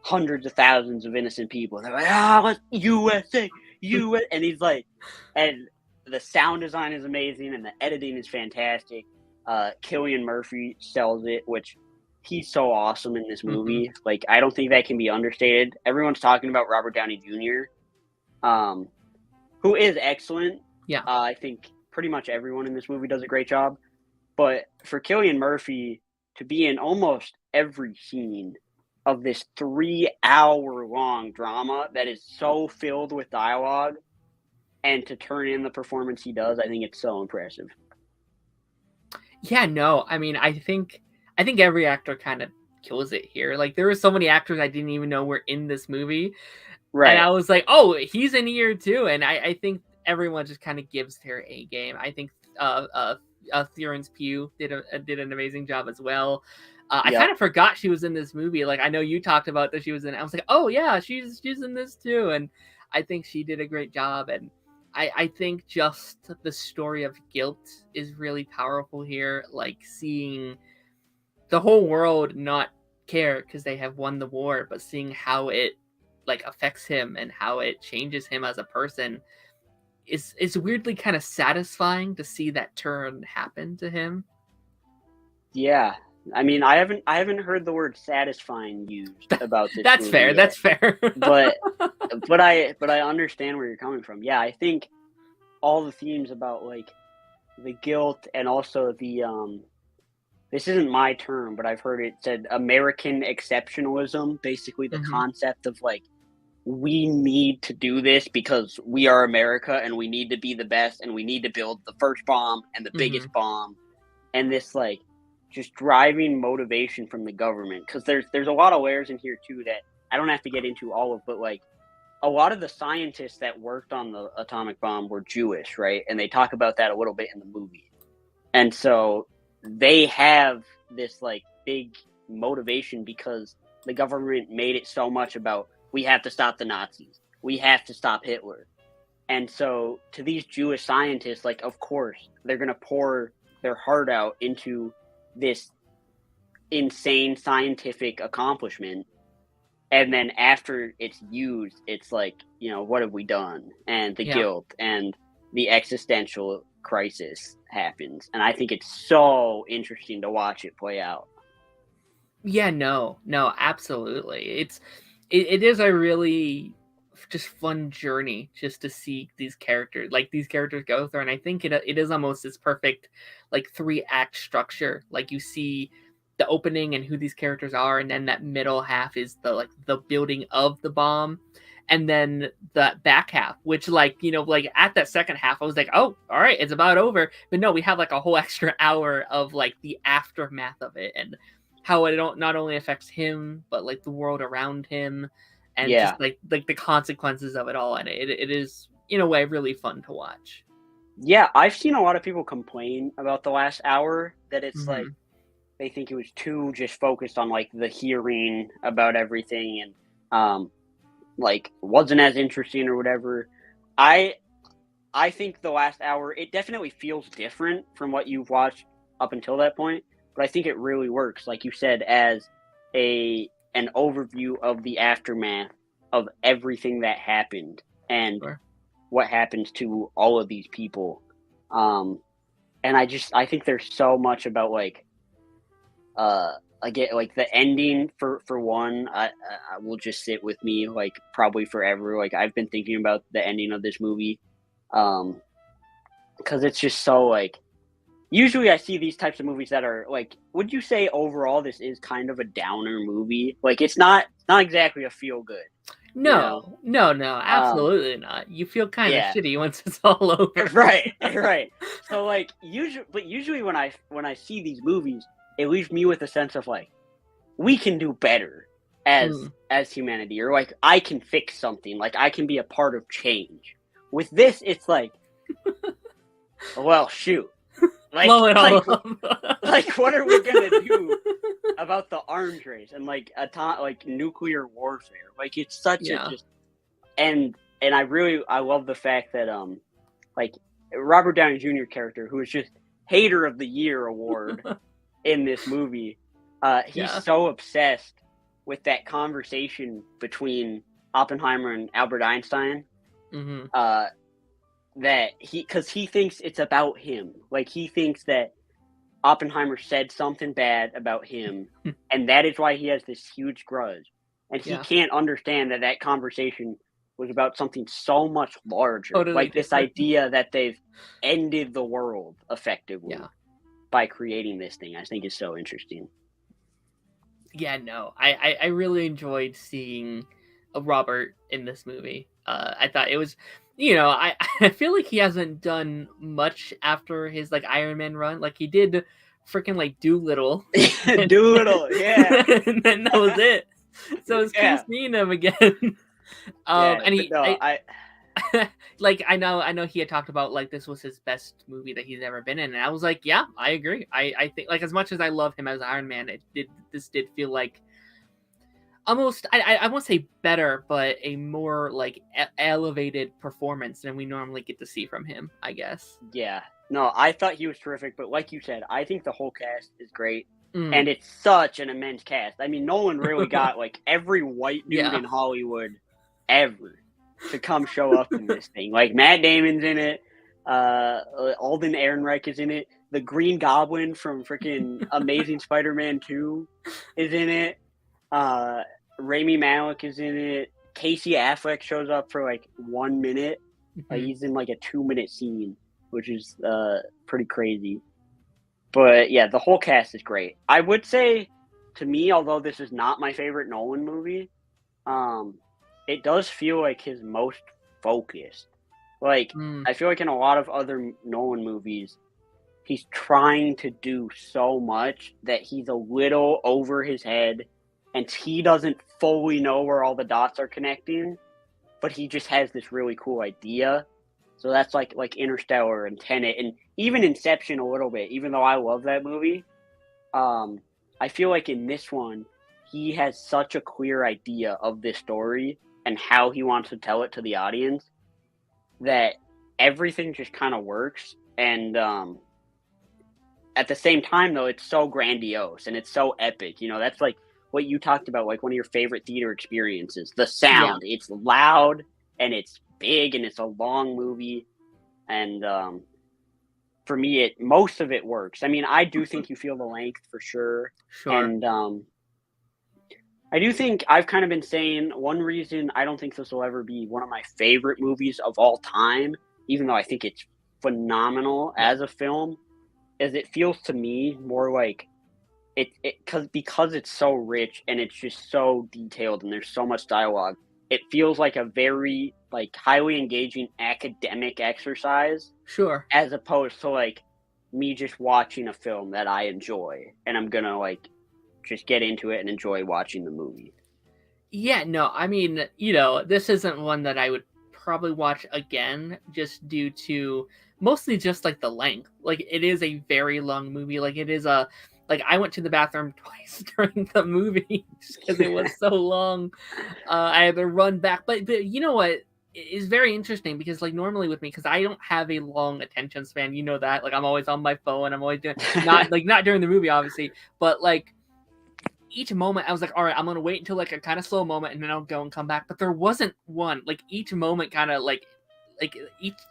hundreds of thousands of innocent people. They're like, let's USA, US, and he's like, and the sound design is amazing and the editing is fantastic. Killian Murphy sells it, which he's so awesome in this Mm-hmm. movie. Like, I don't think that can be understated. Everyone's talking about Robert Downey Jr., um, who is excellent. Yeah. I think pretty much everyone in this movie does a great job. But for Cillian Murphy to be in almost every scene of this 3-hour long drama that is so filled with dialogue and to turn in the performance he does, I think it's so impressive. Yeah, no, I mean, I think every actor kind of kills it here. Like, there were so many actors I didn't even know were in this movie, and Right. I was like, oh, he's in here too. And I think everyone just kind of gives their A game. I think Florence Pugh did an amazing job as well. I kind Yep. of forgot she was in this movie. Like, I know you talked about that she was in it. I was like, oh yeah, she's in this too, and I think she did a great job. And I think just the story of guilt is really powerful here. Like, seeing the whole world not care because they have won the war, but seeing how it like affects him and how it changes him as a person is weirdly kind of satisfying to see that turn happen to him. Yeah. I mean, I haven't heard the word satisfying used about this That's movie fair. yet. That's fair. But but I understand where you're coming from. Yeah, I think all the themes about like the guilt and also the this isn't my term, but I've heard it said American exceptionalism, basically the Hmm. concept of like we need to do this because we are America and we need to be the best and we need to build the first bomb and the Hmm. biggest bomb and this like just driving motivation from the government because there's a lot of layers in here too that I don't have to get into all of, but like a lot of the scientists that worked on the atomic bomb were Jewish, right? And they talk about that a little bit in the movie. And so they have this like big motivation because the government made it so much about we have to stop the Nazis. We have to stop Hitler. And so to these Jewish scientists, like of course, they're going to pour their heart out into this insane scientific accomplishment. And then after it's used, it's like, what have we done? And the Yeah. guilt and the existential crisis happens. And I think it's so interesting to watch it play out. Yeah, no, absolutely. It is a really just fun journey just to see these characters go through, and I think it is almost this perfect like 3-act structure. Like, you see the opening and who these characters are, and then that middle half is the building of the bomb, and then the back half, which like at that second half I was like, oh, all right, it's about over. But no, we have like a whole extra hour of like the aftermath of it, and how it not only affects him but like the world around him, and Yeah. just like the consequences of it all. And it is in a way really fun to watch. Yeah. I've seen a lot of people complain about the last hour that it's like Hmm. they think it was too just focused on like the hearing about everything and like wasn't as interesting or whatever. I I think the last hour it definitely feels different from what you've watched up until that point, but I think it really works, like you said, as a an overview of the aftermath of everything that happened and Sure. what happens to all of these people. Um, and I think there's so much about like uh again like the ending for one I will just sit with me like probably forever. Like I've been thinking about the ending of this movie um because it's just so like usually I see these types of movies that are like would you say overall this is kind of a downer movie? Like it's not exactly a feel good, you know. No, Um absolutely not. You feel kind of yeah. shitty once it's all over. Right, right. So like usually when I see these movies, it leaves me with a sense of like we can do better Mm. as humanity, or like I can fix something, like I can be a part of change. With this, it's like, well, shoot, Blow like it all like up. like what are we gonna do about the arms race and like like nuclear warfare? Like it's such a Yeah. just and I love the fact that like Robert Downey Jr. character who is just hater of the year award in this movie. He's Yeah. so obsessed with that conversation between Oppenheimer and Albert Einstein Hmm. that because he thinks it's about him. Like he thinks that Oppenheimer said something bad about him, and that is why he has this huge grudge. And he Yeah. can't understand that that conversation was about something so much larger, Totally like this different. idea that they've ended the world effectively Yeah. by creating this thing. I think is so interesting. Yeah, no. I really enjoyed seeing Robert in this movie. I thought it was, I I feel like he hasn't done much after his like Iron Man run. Like he did freaking like Doolittle. and, Doolittle, yeah. and then that was it. So it's cool Yeah. seeing him again. Yeah, And but no, I like I know he had talked about like this was his best movie that he's ever been in, and I was like, yeah, I agree. I think like as much as I love him as Iron Man, this did feel like almost I won't say better, but a more like elevated performance than we normally get to see from him, I guess. yeah. No, I thought he was terrific, but like you said, I think the whole cast is great. Mm. And it's such an immense cast. I mean, Nolan really got like every white dude Yeah. in Hollywood ever to come show up in this thing. Like Matt Damon's in it, Alden Ehrenreich is in it, the Green Goblin from freaking Amazing Spider-Man 2 is in it. Rami Malek is in it. Casey Affleck shows up for like 1 minute. Mhm. He's in like a 2-minute scene, which is pretty crazy. But yeah, the whole cast is great. I would say, to me, although this is not my favorite Nolan movie, it does feel like his most focused. Like Mm. I feel like in a lot of other Nolan movies, he's trying to do so much that he's a little over his head, and he doesn't fully know where all the dots are connecting, but he just has this really cool idea. So that's like Interstellar and Tenet and even Inception a little bit. Even though I love that movie, I feel like in this one he has such a clear idea of this story and how he wants to tell it to the audience that everything just kind of works. And at the same time, though, it's so grandiose and it's so epic. You know, that's like what you talked about, like one of your favorite theater experiences. The Yeah. sound, it's loud and it's big and it's a long movie. And for me, most of it works. I mean, I do think you feel the length for sure. Sure. And I do think I've kind of been saying one reason I don't think this will ever be one of my favorite movies of all time, even though I think it's phenomenal as a film, is it feels to me more like because it's so rich and it's just so detailed and there's so much dialogue. It feels like a very like highly engaging academic exercise Sure. as opposed to like me just watching a film that I enjoy and I'm gonna like just get into it and enjoy watching the movie. Yeah, no, I mean, this isn't one that I would probably watch again just due to mostly just like the length. Like it is a very long movie. Like it is a like I went to the bathroom twice during the movie just because it was so long. I had to run back, but you know what is very interesting because like normally with me because I don't have a long attention span. You know that like I'm always on my phone. I'm always doing not during the movie obviously, but like each moment I was like, all right, I'm gonna wait until like a kind of slow moment and then I'll go and come back. But there wasn't one. Like each moment kind of like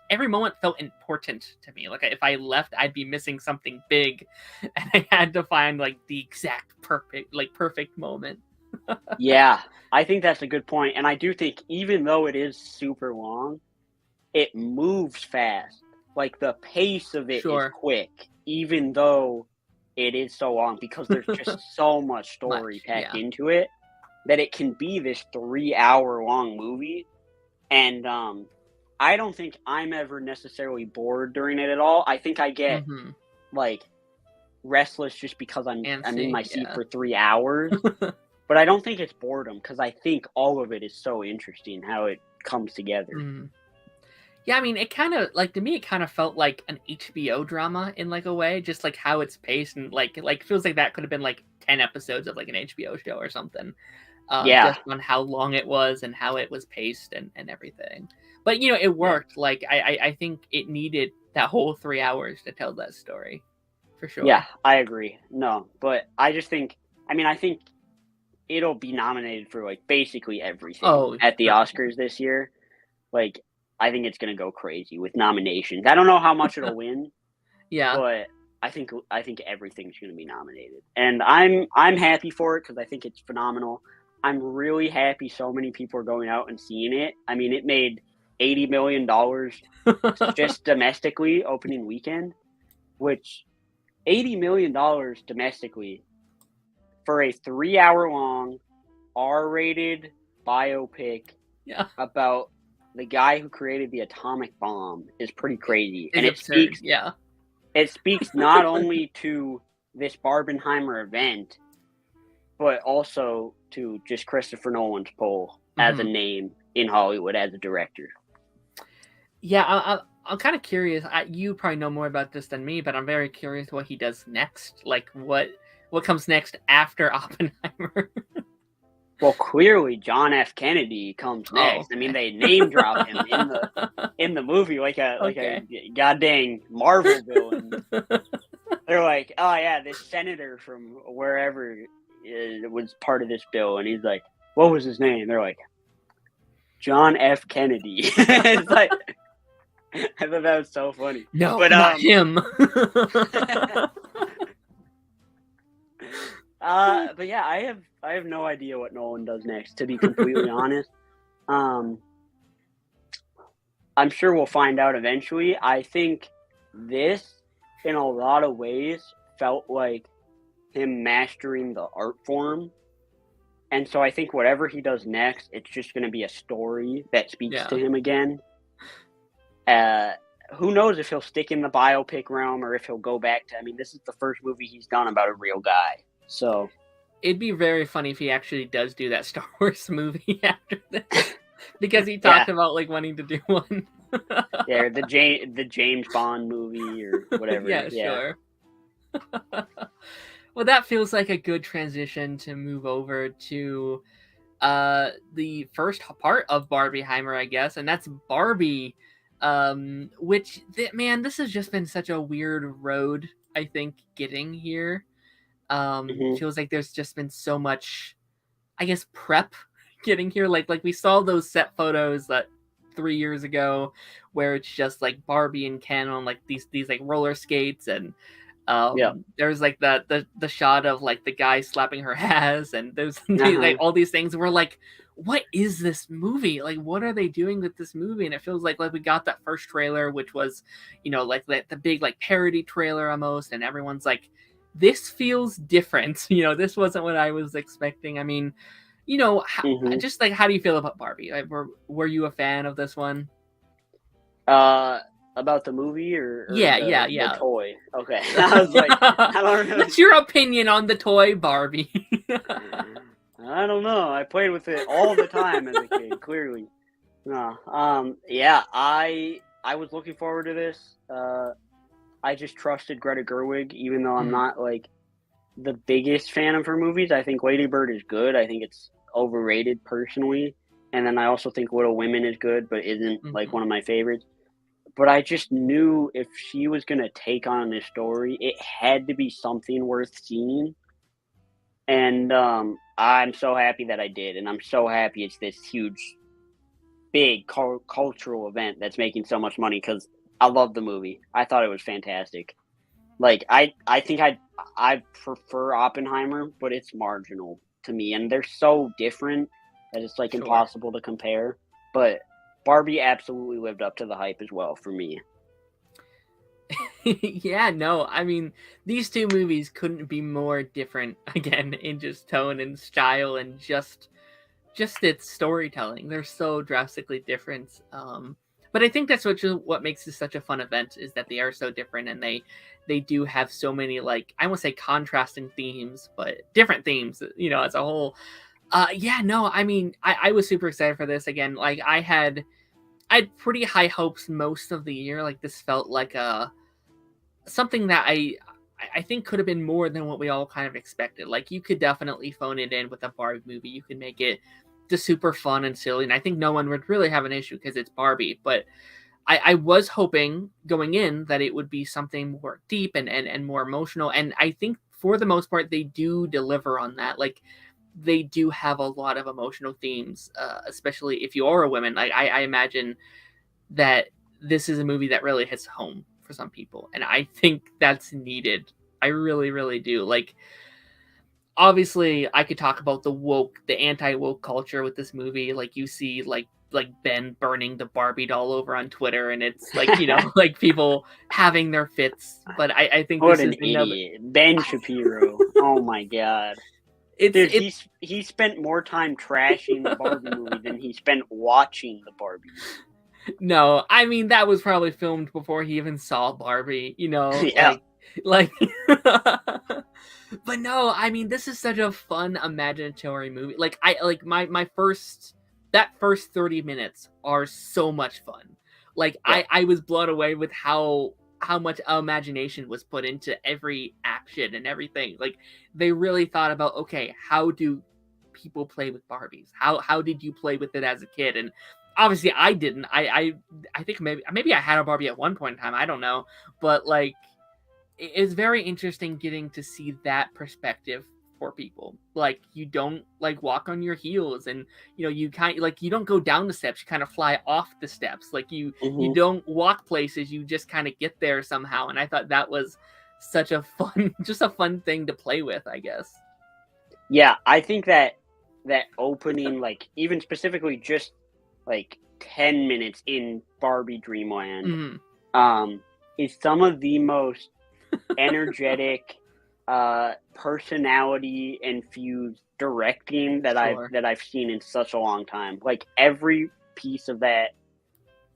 every moment felt important to me. Like if I left, I'd be missing something big, and I had to find like the exact perfect moment. Yeah, I think that's a good point. And I do think even though it is super long, it moves fast. Like the pace of it is Sure. quick, even though it is so long because there's just so much story packed Yeah. into it that it can be this 3-hour long movie. And I don't think I'm ever necessarily bored during it at all. I think I get Mm-hmm. like restless just because I'm in my seat Yeah. for 3 hours. But I don't think it's boredom because I think all of it is so interesting how it comes together. Mm. Yeah, I mean, it kind of like to me, it kind of felt like an HBO drama in like a way, just like how it's paced and like feels like that could have been like 10 episodes of like an HBO show or something. Yeah, Just on how long it was and how it was paced and everything. But it worked. yeah, Like I think it needed that whole 3 hours to tell that story, for yeah. sure. I agree. No, but I just think. I mean, I think it'll be nominated for like basically everything Oh, at the for Oscars this year. Like, I think it's gonna go crazy with nominations. I don't know how much it'll win, yeah. but I think everything's going to be nominated, and I'm happy for it because I think it's phenomenal. I'm really happy so many people are going out and seeing it. I mean, it made $80 million just domestically opening weekend, which $80 million domestically for a 3-hour long R-rated biopic Yeah, about the guy who created the atomic bomb is pretty crazy, it's and it absurd. speaks Yeah. it speaks not only to this Barbenheimer event, but also to just Christopher Nolan's pull as a Mhm. name in Hollywood as a director. Yeah, I'm kind of curious. You probably know more about this than me, but I'm very curious what he does next. Like, what comes next after Oppenheimer? Well, clearly John F. Kennedy comes Oh, next. I mean, okay. they name drop him in the movie like a Okay. goddamn Marvel villain. They're like, oh yeah, this senator from wherever was part of this bill, and he's like, what was his name? They're like, John F. Kennedy. It's like, I thought that was so funny. No, But not him. but yeah, I have no idea what Nolan does next, to be completely honest. Um, I'm sure we'll find out eventually. I think this, in a lot of ways, felt like him mastering the art form. And so I think whatever he does next, it's just going to be a story that speaks to Yeah. him again. Who knows if he'll stick in the biopic realm or if he'll go back to, I mean, this is the first movie he's done about a real guy. So It'd be very funny if he actually does do that Star Wars movie after this. Because he yeah, talked about like wanting to do one. yeah, the James Bond movie or whatever. Yeah, Yeah. sure. Well, that feels like a good transition to move over to the first part of Barbieheimer, I guess, and that's Barbie. Which man, this has just been such a weird road, I think, getting here. Hmm. Feels like there's just been so much, I guess, prep getting here. Like we saw those set photos that 3 years ago, where it's just like Barbie and Ken on like these like roller skates, and Yeah. there's like the shot of like the guy slapping her ass, and there's like Uh-huh. all these things. We're like, what is this movie? Like, what are they doing with this movie? And it feels like we got that first trailer, which was, like the big like parody trailer almost, and everyone's like, this feels different. This wasn't what I was expecting. I mean, Hmm. just like, how do you feel about Barbie? Like, were you a fan of this one? Uh, about the movie or Yeah, the yeah, the yeah. toy? Okay, I was like, I don't know. What's your opinion on the toy Barbie? I don't know. I played with it all the time as a kid. Clearly, no. Yeah, I was looking forward to this. I just trusted Greta Gerwig, even though I'm Mhm, not like the biggest fan of her movies. I think Lady Bird is good. I think it's overrated personally, and then I also think Little Women is good, but isn't like mhm. one of my favorites. But I just knew if she was gonna take on this story, it had to be something worth seeing. And I'm so happy that I did, and I'm so happy it's this huge, big cultural event that's making so much money because I love the movie. I thought it was fantastic. Like I think I prefer Oppenheimer, but it's marginal to me, and they're so different that it's like Sure. impossible to compare. But Barbie absolutely lived up to the hype as well for me. Yeah, no, I mean, these two movies couldn't be more different again in just tone and style and just its storytelling. They're so drastically different. But I think that's what makes this such a fun event is that they are so different, and they do have so many, like, I won't say contrasting themes, but different themes, as a whole. Yeah, no, I mean, I was super excited for this again. Like, I had pretty high hopes most of the year. Like, this felt like a something that I think could have been more than what we all kind of expected. Like, you could definitely phone it in with a Barbie movie. You could make it just super fun and silly, and I think no one would really have an issue because it's Barbie. But I was hoping going in that it would be something more deep and more emotional, and I think for the most part they do deliver on that. Like, they do have a lot of emotional themes, especially if you are a woman. Like, I imagine that this is a movie that really hits home for for some people, and I think that's needed. I really, really do. Like, obviously, I could talk about the anti-woke culture with this movie. Like, you see, like Ben burning the Barbie doll over on Twitter, and it's like, like people having their fits. But I think what this an is another. idiot, Ben Shapiro. Oh my god. Dude, he spent more time trashing the Barbie movie than he spent watching the Barbie movie. No, I mean, that was probably filmed before he even saw Barbie, Yeah. like but no, I mean, this is such a fun imaginatory movie. Like, my first 30 minutes are so much fun. Like, Yeah. I was blown away with how much imagination was put into every action and everything. Like, they really thought about, okay, how do people play with Barbies? How did you play with it as a kid? And obviously I didn't. I think maybe I had a Barbie at one point in time. I don't know, but like, it's very interesting getting to see that perspective for people. Like, you don't like walk on your heels, and you kind like, you don't go down the steps, you kind of fly off the steps. Like, you don't walk places, you just kind of get there somehow. And I thought that was such a fun just a fun thing to play with, I guess. Yeah, I think that opening, like, even specifically just like 10 minutes in Barbie Dreamland, is some of the most energetic, personality infused directing that I've seen in such a long time. Like, every piece of that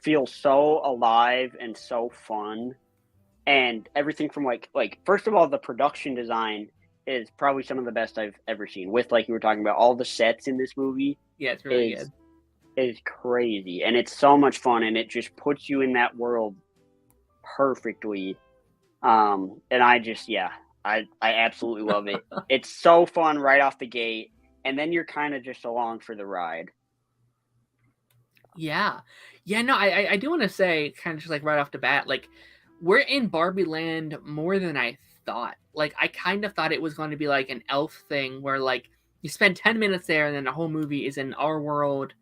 feels so alive and so fun, and everything from like first of all, the production design is probably some of the best I've ever seen. With, like you were talking about, all the sets in this movie. Yeah, it's really good. Is crazy, and it's so much fun, and it just puts you in that world perfectly. And I just, I absolutely love it. It's so fun right off the gate, and then you're kind of just along for the ride. Yeah, no, I do want to say, kind of just like right off the bat, like, we're in Barbie Land more than I thought. Like, I kind of thought it was going to be like an elf thing where, like, you spend 10 minutes there and then the whole movie is in our world.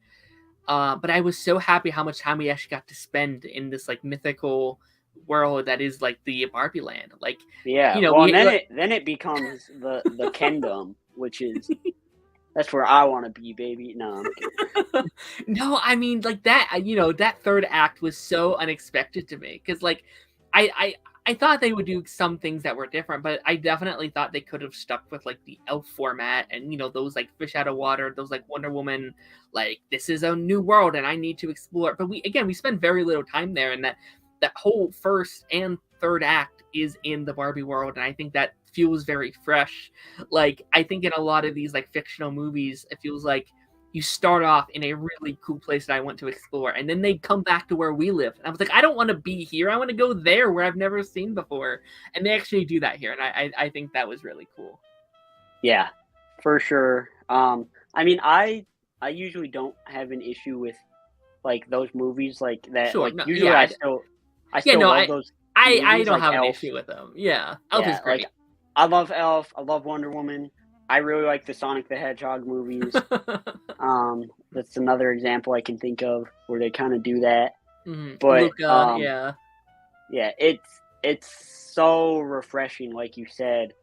But I was so happy how much time we actually got to spend in this like mythical world that is like the Barbie Land. Like, yeah, well, and then it becomes the kingdom, which is that's where I want to be, baby. No, I'm kidding. No, I mean, like, that. That third act was so unexpected to me, because like, I thought they would do some things that were different, but I definitely thought they could have stuck with like the elf format and those like fish out of water, those like Wonder Woman, like, this is a new world and I need to explore. But we spend very little time there, and that whole first and third act is in the Barbie world, and I think that feels very fresh. Like, I think in a lot of these like fictional movies, it feels like you start off in a really cool place that I want to explore, and then they come back to where we live. And I was like, I don't want to be here. I want to go there where I've never seen before. And they actually do that here, and I think that was really cool. Yeah, for sure. I mean, I usually don't have an issue with like those movies like that. Sure, like, no, usually yeah, I still love those. I don't like have Elf. an issue with them. Yeah, Elf is great. Like, I love Elf. I love Wonder Woman. I really like the Sonic the Hedgehog movies. That's another example I can think of where they kind of do that. But Luca, yeah, it's so refreshing, like you said.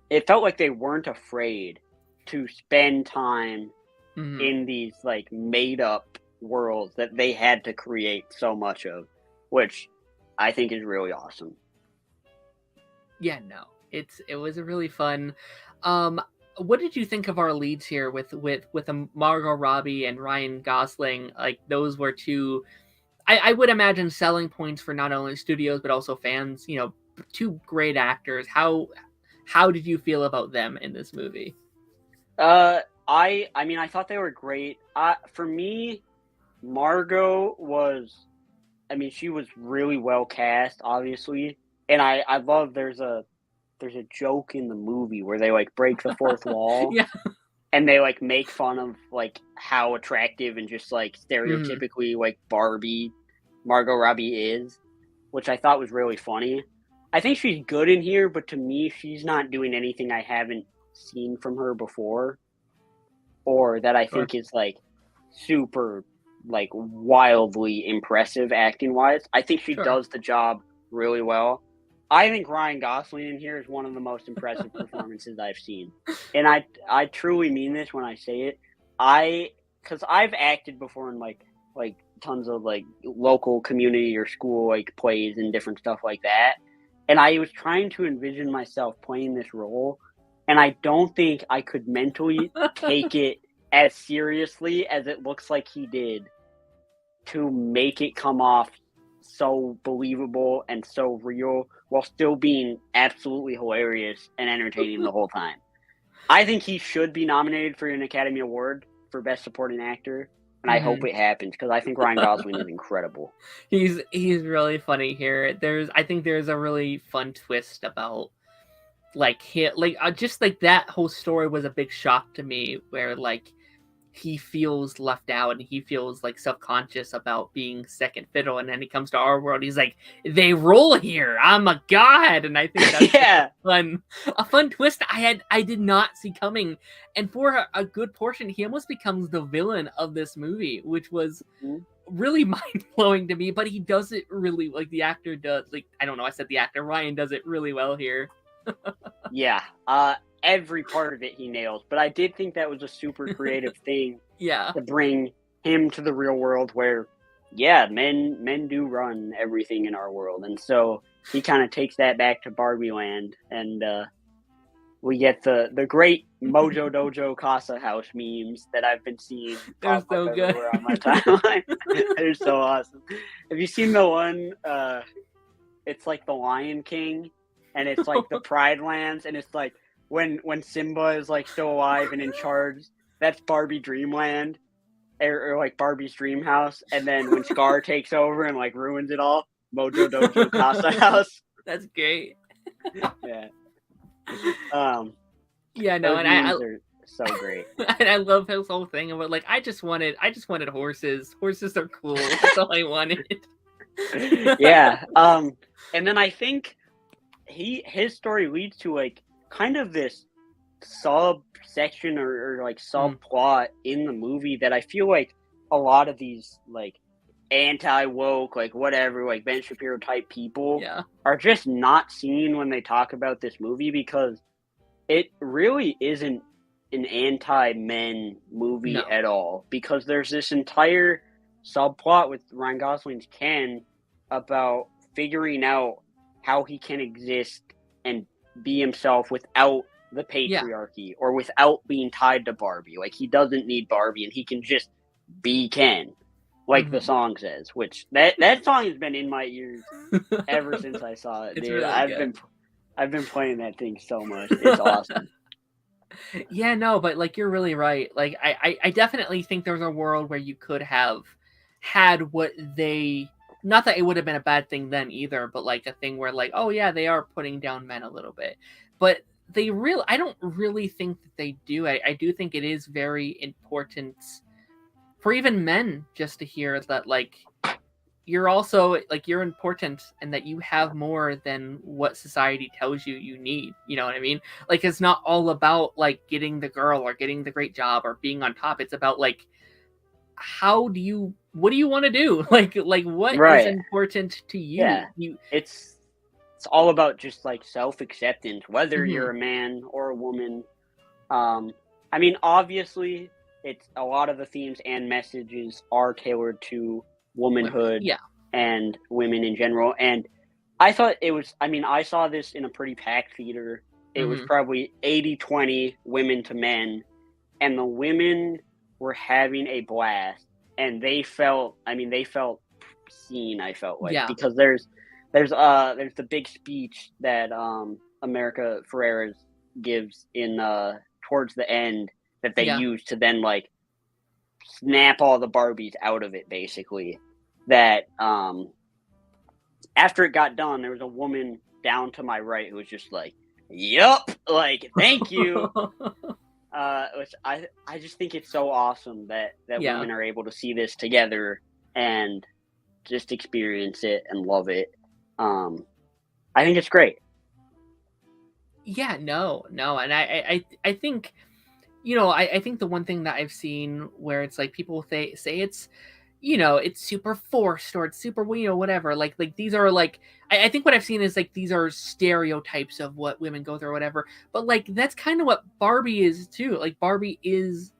It felt like they weren't afraid to spend time in these like made up worlds that they had to create so much of, which I think is really awesome. Yeah, no, it was a really fun. What did you think of our leads here with Margot Robbie and Ryan Gosling? Like, those were two, I would imagine, selling points for not only studios but also fans. Two great actors. How did you feel about them in this movie? I mean, I thought they were great. For me, Margot was, I mean, she was really well cast, obviously, and I love there's a joke in the movie where they like break the fourth wall, yeah, and they like make fun of like how attractive and just like stereotypically like Barbie Margot Robbie is, which I thought was really funny. I think she's good in here, but to me, she's not doing anything I haven't seen from her before, or that I think is like super like wildly impressive acting wise. I think she Sure. does the job really well. I think Ryan Gosling in here is one of the most impressive performances I've seen, and I truly mean this when I say it. Because I've acted before in like tons of like local community or school like plays and different stuff like that, and I was trying to envision myself playing this role, and I don't think I could mentally take it as seriously as it looks like he did to make it come off so believable and so real while still being absolutely hilarious and entertaining the whole time. I think he should be nominated for an Academy Award for Best Supporting Actor, and I hope Mhm. it happens because I think Ryan Gosling is incredible. He's really funny here. I think there's a really fun twist about like just like that whole story was a big shock to me, where like he feels left out and he feels like self-conscious about being second fiddle, and then he comes to our world, he's like, they roll here, I'm a god. And I think that's just Yeah, a fun twist I did not see coming. And for a good portion he almost becomes the villain of this movie, which was really mind-blowing to me. But he does it really, like the actor does, like, I don't know, I said the actor, Ryan does it really well here. yeah. Every part of it he nails. But I did think that was a super creative thing Yeah. to bring him to the real world where, yeah, men do run everything in our world, and so he kind of takes that back to Barbie Land, and we get the great Mojo Dojo Casa House memes that I've been seeing They're pop up so good. everywhere on my timeline. They're so awesome. Have you seen the one? It's like the Lion King, and it's like the Pride Lands, and it's like when Simba is like still alive and in charge. That's Barbie Dreamland, or like Barbie's Dream House, and then when Scar takes over and like ruins it all, Mojo Dojo Casa House. That's great. Yeah. Yeah, no, Those and memes are so great. and I love his whole thing about like, I just wanted horses. Horses are cool. That's all I wanted. Yeah. And then I think his story leads to like kind of this subsection or like subplot in the movie that I feel like a lot of these like anti-woke, like whatever, like Ben Shapiro type people Yeah. are just not seen when they talk about this movie, because it really isn't an anti-men movie No. at all, because there's this entire subplot with Ryan Gosling's Ken about figuring out how he can exist and be himself without the patriarchy or without being tied to Barbie. Like, he doesn't need Barbie and he can just be Ken, like the song says, which that song has been in my ears ever since I saw it. It's Dude, really good. I've been playing that thing so much. It's awesome. Yeah, no, but like, you're really right. Like, I definitely think there's a world where you could have had what they, not that it would have been a bad thing then either, but like a thing where like, oh yeah, they are putting down men a little bit. But I don't really think that they do. I do think it is very important for even men just to hear that like, you're also like, you're important and that you have more than what society tells you need. You know what I mean? Like, it's not all about like getting the girl or getting the great job or being on top. It's about like, what do you want to do? Like what is Right. important to you? Yeah. It's all about just like self-acceptance, whether you're a man or a woman. I mean, obviously, it's a lot of the themes and messages are tailored to womanhood and women in general. And I thought it was, I mean, I saw this in a pretty packed theater. It was probably 80-20 women to men, and the women were having a blast, and they felt seen, I felt like, because there's the big speech that America Ferrera gives in towards the end that they use to then like snap all the Barbies out of it, basically. That after it got done, there was a woman down to my right who was just like, yup, like, thank you. Which I just think it's so awesome that women are able to see this together and just experience it and love it. I think it's great. Yeah, no, and I think, you know, I think the one thing that I've seen where it's like people say it's, it's super forced or it's super, whatever. Like these are like, I think what I've seen is like these are stereotypes of what women go through or whatever. But like that's kind of what Barbie is too. Like Barbie is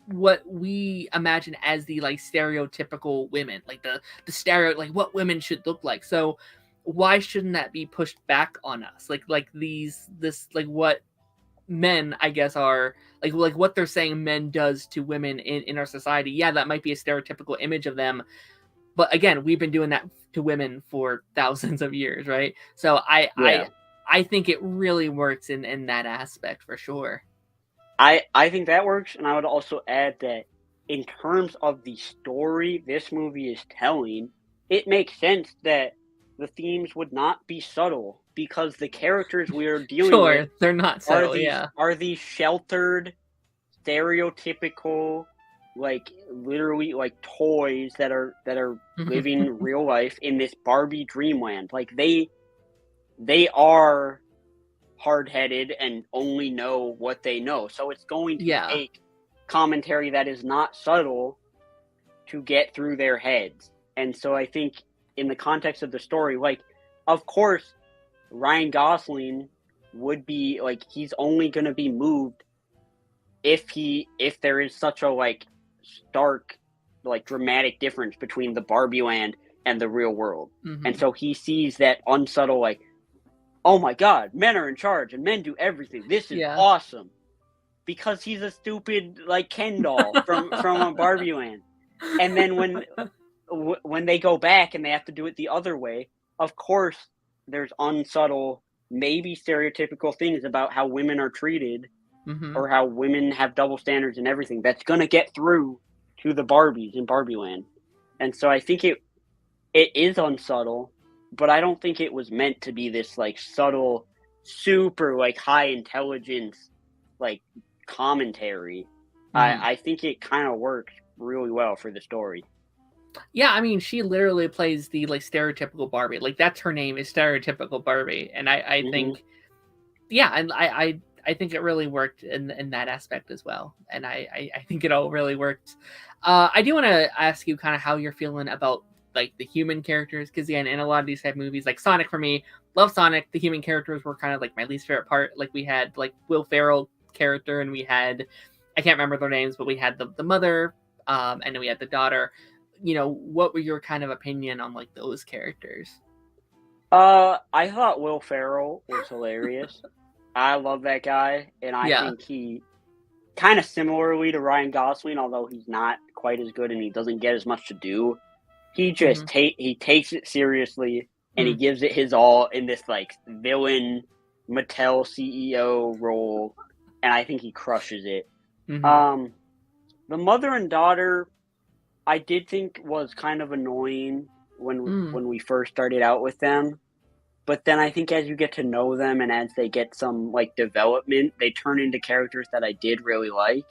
what we imagine as the like stereotypical women, like the stereo, like what women should look like. So why shouldn't that be pushed back on us? Like this like what men, I guess, are like what they're saying men does to women in our society. Yeah, that might be a stereotypical image of them, but again, we've been doing that to women for thousands of years, right? So Yeah. I think it really works in that aspect for sure. I think that works, and I would also add that in terms of the story this movie is telling, it makes sense that the themes would not be subtle because the characters we are dealing with Sure, they're not subtle, yeah. are these sheltered, stereotypical, like literally like toys that are living real life in this Barbie dreamland. Like they are hard-headed and only know what they know. So it's going to Yeah. take commentary that is not subtle to get through their heads. And so I think in the context of the story, like, of course, Ryan Gosling would be like, he's only going to be moved if there is such a like stark, like dramatic difference between the Barbie land and the real world. Mm-hmm. And so he sees that unsubtle, like, oh my God, men are in charge and men do everything. This is awesome. Because he's a stupid like Ken doll from a Barbie land. And then when they go back and they have to do it the other way, of course there's unsubtle, maybe stereotypical things about how women are treated, mm-hmm. or how women have double standards and everything that's going to get through to the Barbies in Barbie land. And so I think it is unsubtle, but I don't think it was meant to be this like subtle, super like high intelligence like commentary. Mm-hmm. I think it kind of works really well for the story. Yeah, I mean, she literally plays the like stereotypical Barbie. Like that's her name, is stereotypical Barbie, and I think, yeah, and I think it really worked in that aspect as well, and I think it all really worked. I do want to ask you kind of how you're feeling about like the human characters, because again, in a lot of these type of movies, like Sonic, for me, love Sonic. The human characters were kind of like my least favorite part. Like we had like Will Ferrell character, and we had, I can't remember their names, but we had the mother, and then we had the daughter. What were your kind of opinion on like those characters? I thought Will Ferrell was hilarious. I love that guy, and I think he kind of similarly to Ryan Gosling, although he's not quite as good and he doesn't get as much to do. He just he takes it seriously and he gives it his all in this like villain Mattel CEO role, and I think he crushes it. The mother and daughter, I did think was kind of annoying when we first started out with them, but then I think as you get to know them and as they get some like development, they turn into characters that I did really like.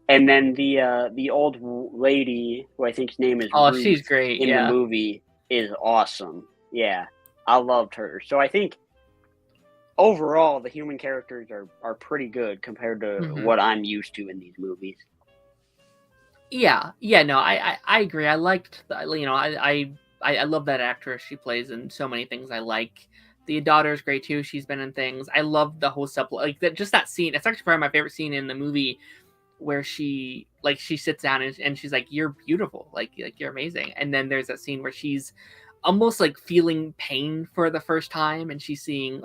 And then the old lady, who I think's name is Ruth, she's great in the movie, is awesome. Yeah, I loved her. So I think overall the human characters are pretty good compared to what I'm used to in these movies. Yeah, no, I agree. I liked, I love that actress. She plays in so many things I like. The daughter's great too. She's been in things. I love the whole subplot, like that scene. It's actually probably my favorite scene in the movie, where she sits down and she's like, "You're beautiful, like you're amazing." And then there's that scene where she's almost like feeling pain for the first time, and she's seeing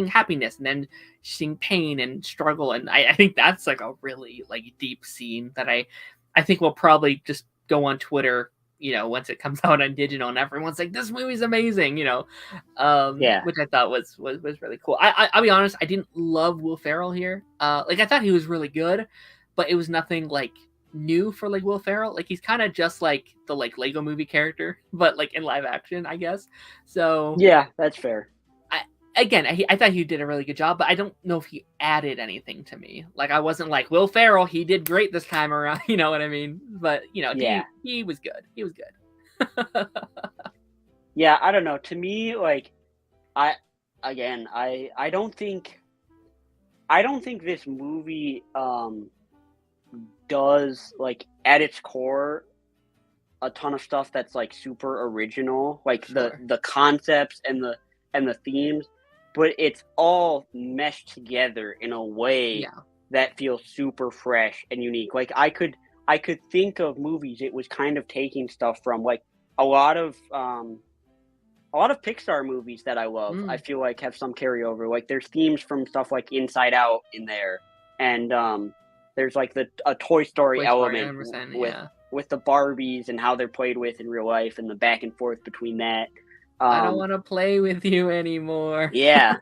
happiness, and then she's seeing pain and struggle. And I think that's like a really like deep scene that I think we'll probably just go on Twitter, once it comes out on digital, and everyone's like, "This movie's amazing," which I thought was really cool. I'll be honest, I didn't love Will Ferrell here. Like I thought he was really good, but it was nothing like new for like Will Ferrell. Like he's kind of just like the like Lego movie character, but like in live action, I guess. So yeah, that's fair. I thought he did a really good job, but I don't know if he added anything to me. Like I wasn't like, Will Ferrell, he did great this time around. You know what I mean? But yeah, he was good. He was good. Yeah, I don't know. To me, like I don't think this movie does like at its core a ton of stuff that's like super original, like Sure. the concepts and the themes, but it's all meshed together in a way Yeah. that feels super fresh and unique. Like I could think of movies it was kind of taking stuff from, like a lot of um a lot of Pixar movies that I love, I Mm. feel like have some carryover. Like there's themes from stuff like Inside Out in there, and there's like a Toy Story Toy Story, element 100%, with yeah. the Barbies and how they're played with in real life and the back and forth between that. I don't Um, wanna play with you anymore. yeah,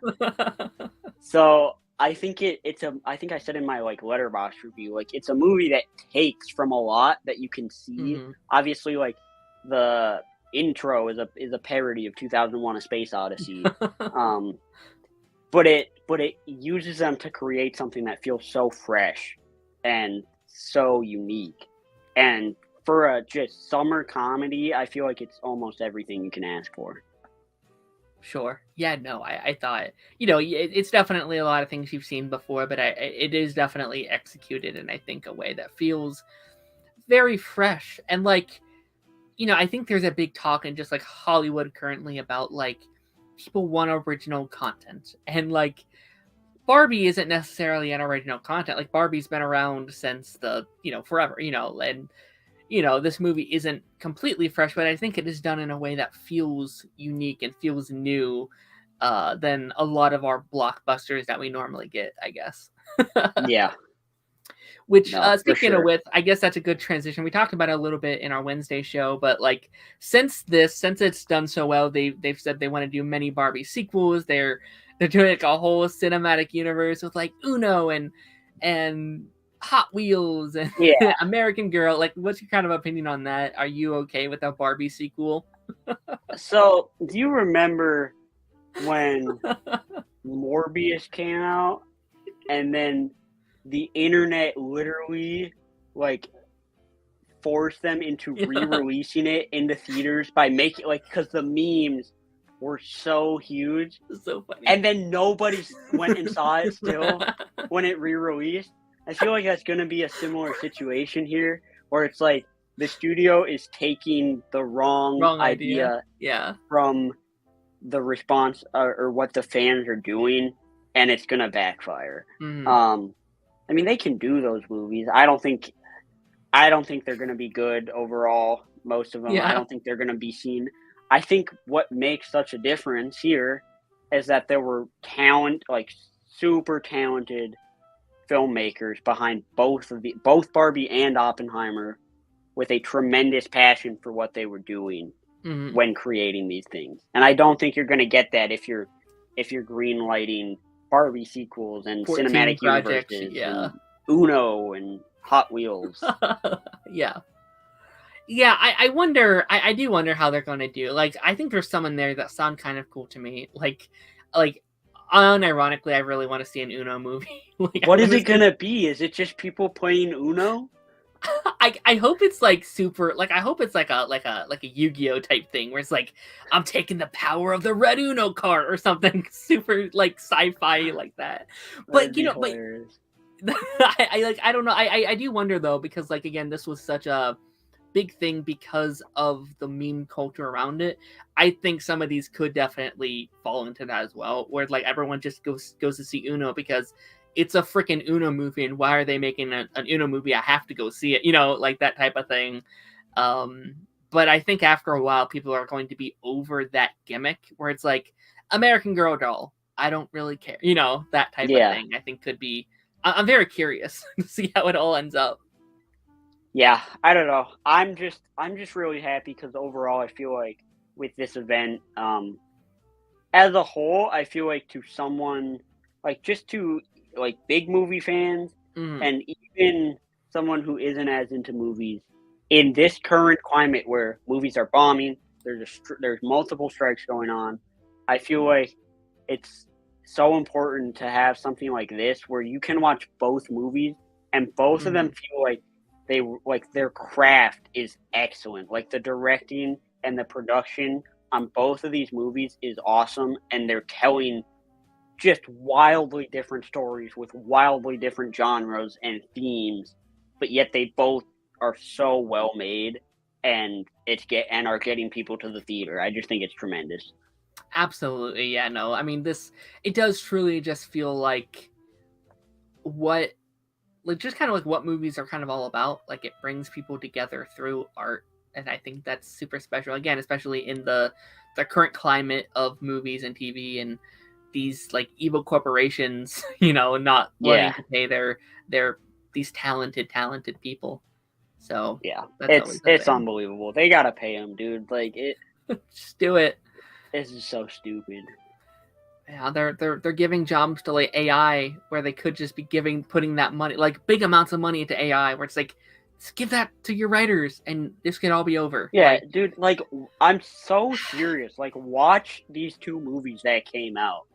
so I think I think I said in my like letterbox review, like it's a movie that takes from a lot that you can see. Mhm. Obviously, like the intro is a parody of 2001: A Space Odyssey. Um, but it uses them to create something that feels so fresh and so unique. And for a just summer comedy, I feel like it's almost everything you can ask for. Sure. Yeah, no, I thought, it's definitely a lot of things you've seen before, but it is definitely executed in, I think, a way that feels very fresh. And like, I think there's a big talk in just like Hollywood currently about like people want original content. And like Barbie isn't necessarily an original content. Like Barbie's been around since forever, and this movie isn't completely fresh, but I think it is done in a way that feels unique and feels new than a lot of our blockbusters that we normally get, I guess. Yeah, Which, no, for speaking of sure. which, I guess that's a good transition. We talked about it a little bit in our Wednesday show, but like since it's done so well, they've said they want to do many Barbie sequels. They're doing like a whole cinematic universe with like Uno and Hot Wheels and Yeah. American Girl. Like, what's your kind of opinion on that? Are you okay with a Barbie sequel? So, do you remember when Morbius came out and then the internet literally like forced them into Yeah, re-releasing it into theaters by making like because the memes were so huge, it's so funny. and then nobody went and saw it still when it re-released. I feel like that's going to be a similar situation here, where it's like the studio is taking the wrong Wrong idea. idea Yeah. from the response or what the fans are doing, and it's going to backfire. Mhm. Um, I mean, they can do those movies. I don't think they're going to be good overall. Most of them, I Yeah. don't think they're going to be seen. I think what makes such a difference here is that there were like super talented filmmakers behind both Barbie and Oppenheimer, with a tremendous passion for what they were doing Mhm. when creating these things. And I don't think you're going to get that if you're greenlighting Barbie sequels and 14 cinematic projects. universes Yeah. and Uno and Hot Wheels. Yeah. Yeah, I wonder. I do wonder how they're going to do. Like, I think there's some in there that sound kind of cool to me. Like, unironically, I really want to see an Uno movie. Like, I What want is to it see. gonna be? Is it just people playing Uno? I hope it's like super. Like, I hope it's like a Yu-Gi-Oh type thing where it's like I'm taking the power of the red Uno card or something super like sci-fi like that. That'd But be but hilarious. I don't know. I do wonder though because like again, this was such a big thing because of the meme culture around it. I think some of these could definitely fall into that as well, where like everyone just goes to see Uno because it's a freaking Uno movie, and why are they making an Uno movie? I have to go see it, like that type of thing. Um, but I think after a while, people are going to be over that gimmick where it's like American Girl doll. I don't really care, that type of Yeah. thing. I think could be. I'm very curious to see how it all ends up. Yeah, I don't know. I'm just really happy because overall I feel like with this event, as a whole, I feel like to someone like just to like big movie fans Mhm. and even someone who isn't as into movies in this current climate where movies are bombing, there's multiple strikes going on. I feel like it's so important to have something like this where you can watch both movies and both of them Mhm. feel like like their craft is excellent. Like the directing and the production on both of these movies is awesome, and they're telling just wildly different stories with wildly different genres and themes, but yet they both are so well made. and are getting people to the theater. I just think it's tremendous. Absolutely, yeah. No, I mean it does truly just feel like what, like, just kind of like what movies are kind of all about. Like, it brings people together through art, and I think that's super special. Again, especially in the current climate of movies and TV, and these like evil corporations, not wanting Yeah, to pay their these talented people. So yeah, that's always a it's thing. unbelievable. They gotta pay them, dude. Like Just do it. this is so stupid. Yeah, they're giving jobs to like AI where they could just be putting that money, like big amounts of money, into AI, where it's like, just give that to your writers and this can all be over. Yeah, Like, dude. Like I'm so serious. Like watch these 2 movies that came out,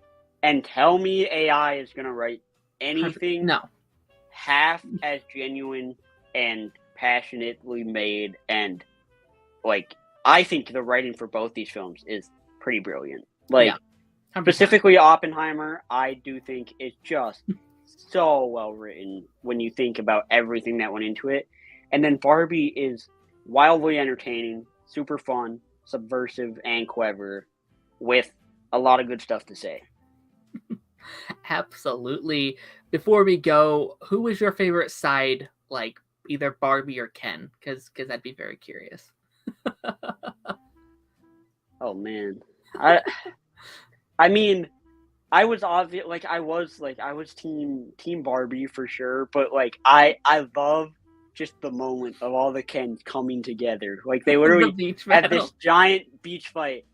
and tell me AI is gonna write anything no. half as genuine and passionately made. And like I think the writing for both these films is pretty brilliant. Like Yeah. 100%. specifically Oppenheimer, I do think it's just so well written when you think about everything that went into it. And then Barbie is wildly entertaining, super fun, subversive, and clever, with a lot of good stuff to say. Absolutely. Before we go, who was your favorite side, like either Barbie or Ken? Because I'd be very curious. Oh man, I mean, I was obvious. Like I was team Barbie for sure. But like I love just the moment of all the Kens coming together. Like they The literally beach had battle. this giant beach fight,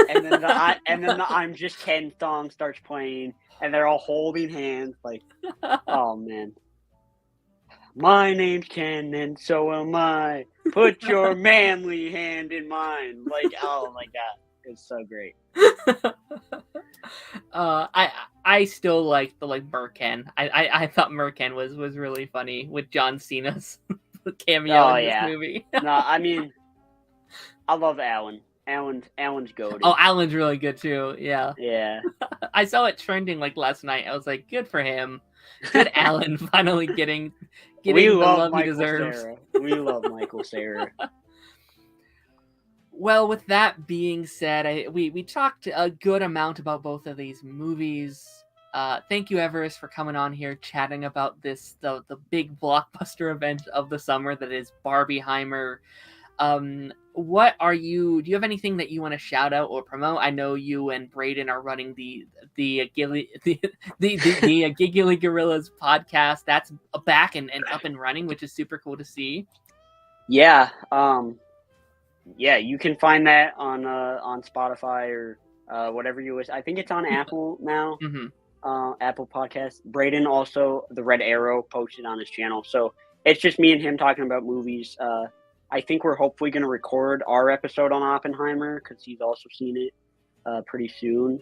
and then the I'm Just Ken song starts playing, and they're all holding hands. Like, oh man, my name's Ken, and so am I. Put your manly hand in mine. Like, oh my god, it's so great. I still like the Merkin. I thought Merkin was really funny with John Cena's cameo Oh in this yeah, movie. no, I mean, I love Alan. Alan's goated. Oh, Alan's really good too. Yeah. Yeah. I saw it trending like last night. I was like, good for him. Good Alan finally getting We the love love he Michael deserves. Cera. We love Michael Cera. Well, with that being said, we talked a good amount about both of these movies. Thank you, Everest, for coming on here chatting about the big blockbuster event of the summer that is Barbenheimer. What do you have anything that you want to shout out or promote? I know you and Braden are running the Giggly Gorillas podcast. That's back and up and running, which is super cool to see. Yeah. Yeah, you can find that on Spotify or whatever you wish. I think it's on Apple now. Mm-hmm. Apple Podcasts. Braden also, the Red Arrow, posted on his channel. So it's just me and him talking about movies. I think we're hopefully going to record our episode on Oppenheimer because he's also seen it pretty soon.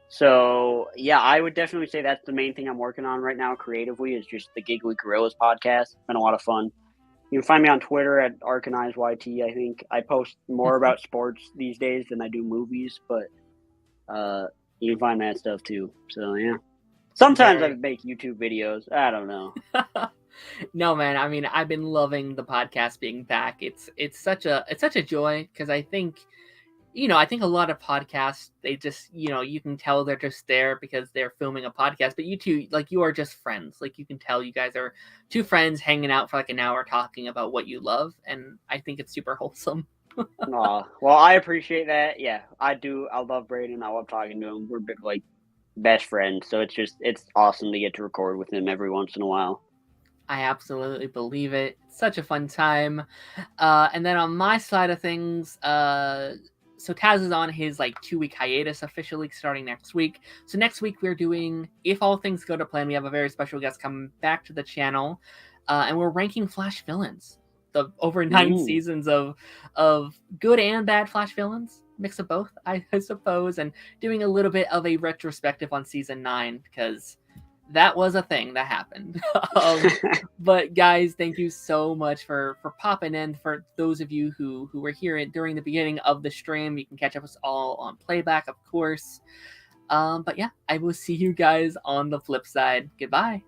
So yeah, I would definitely say that's the main thing I'm working on right now creatively, is just the Giggly Gorillas podcast. It's been a lot of fun. You can find me on Twitter at ArkanizYT. I think I post more about sports these days than I do movies, but you can find that stuff too. So yeah, sometimes I make YouTube videos. I don't know. No, man. I mean, I've been loving the podcast being back. It's such a joy, because I think I think a lot of podcasts, they just, you can tell they're just there because they're filming a podcast. But you two, like, you are just friends. Like, you can tell you guys are two friends hanging out for like an hour talking about what you love. And I think it's super wholesome. Aw, well, I appreciate that. Yeah, I do. I love Braden. I love talking to him. We're like best friends. So it's awesome to get to record with him every once in a while. I absolutely believe it. It's such a fun time. And then on my side of things, so Taz is on his 2-week hiatus officially starting next week. So next week we're doing, if all things go to plan, we have a very special guest coming back to the channel, and we're ranking Flash villains. The over 9 seasons of good and bad Flash villains, mix of both, I suppose, and doing a little bit of a retrospective on season 9 because that was a thing that happened. But guys, thank you so much for popping in. For those of you who were here during the beginning of the stream, you can catch up with us all on playback, of course. But yeah, I will see you guys on the flip side. Goodbye.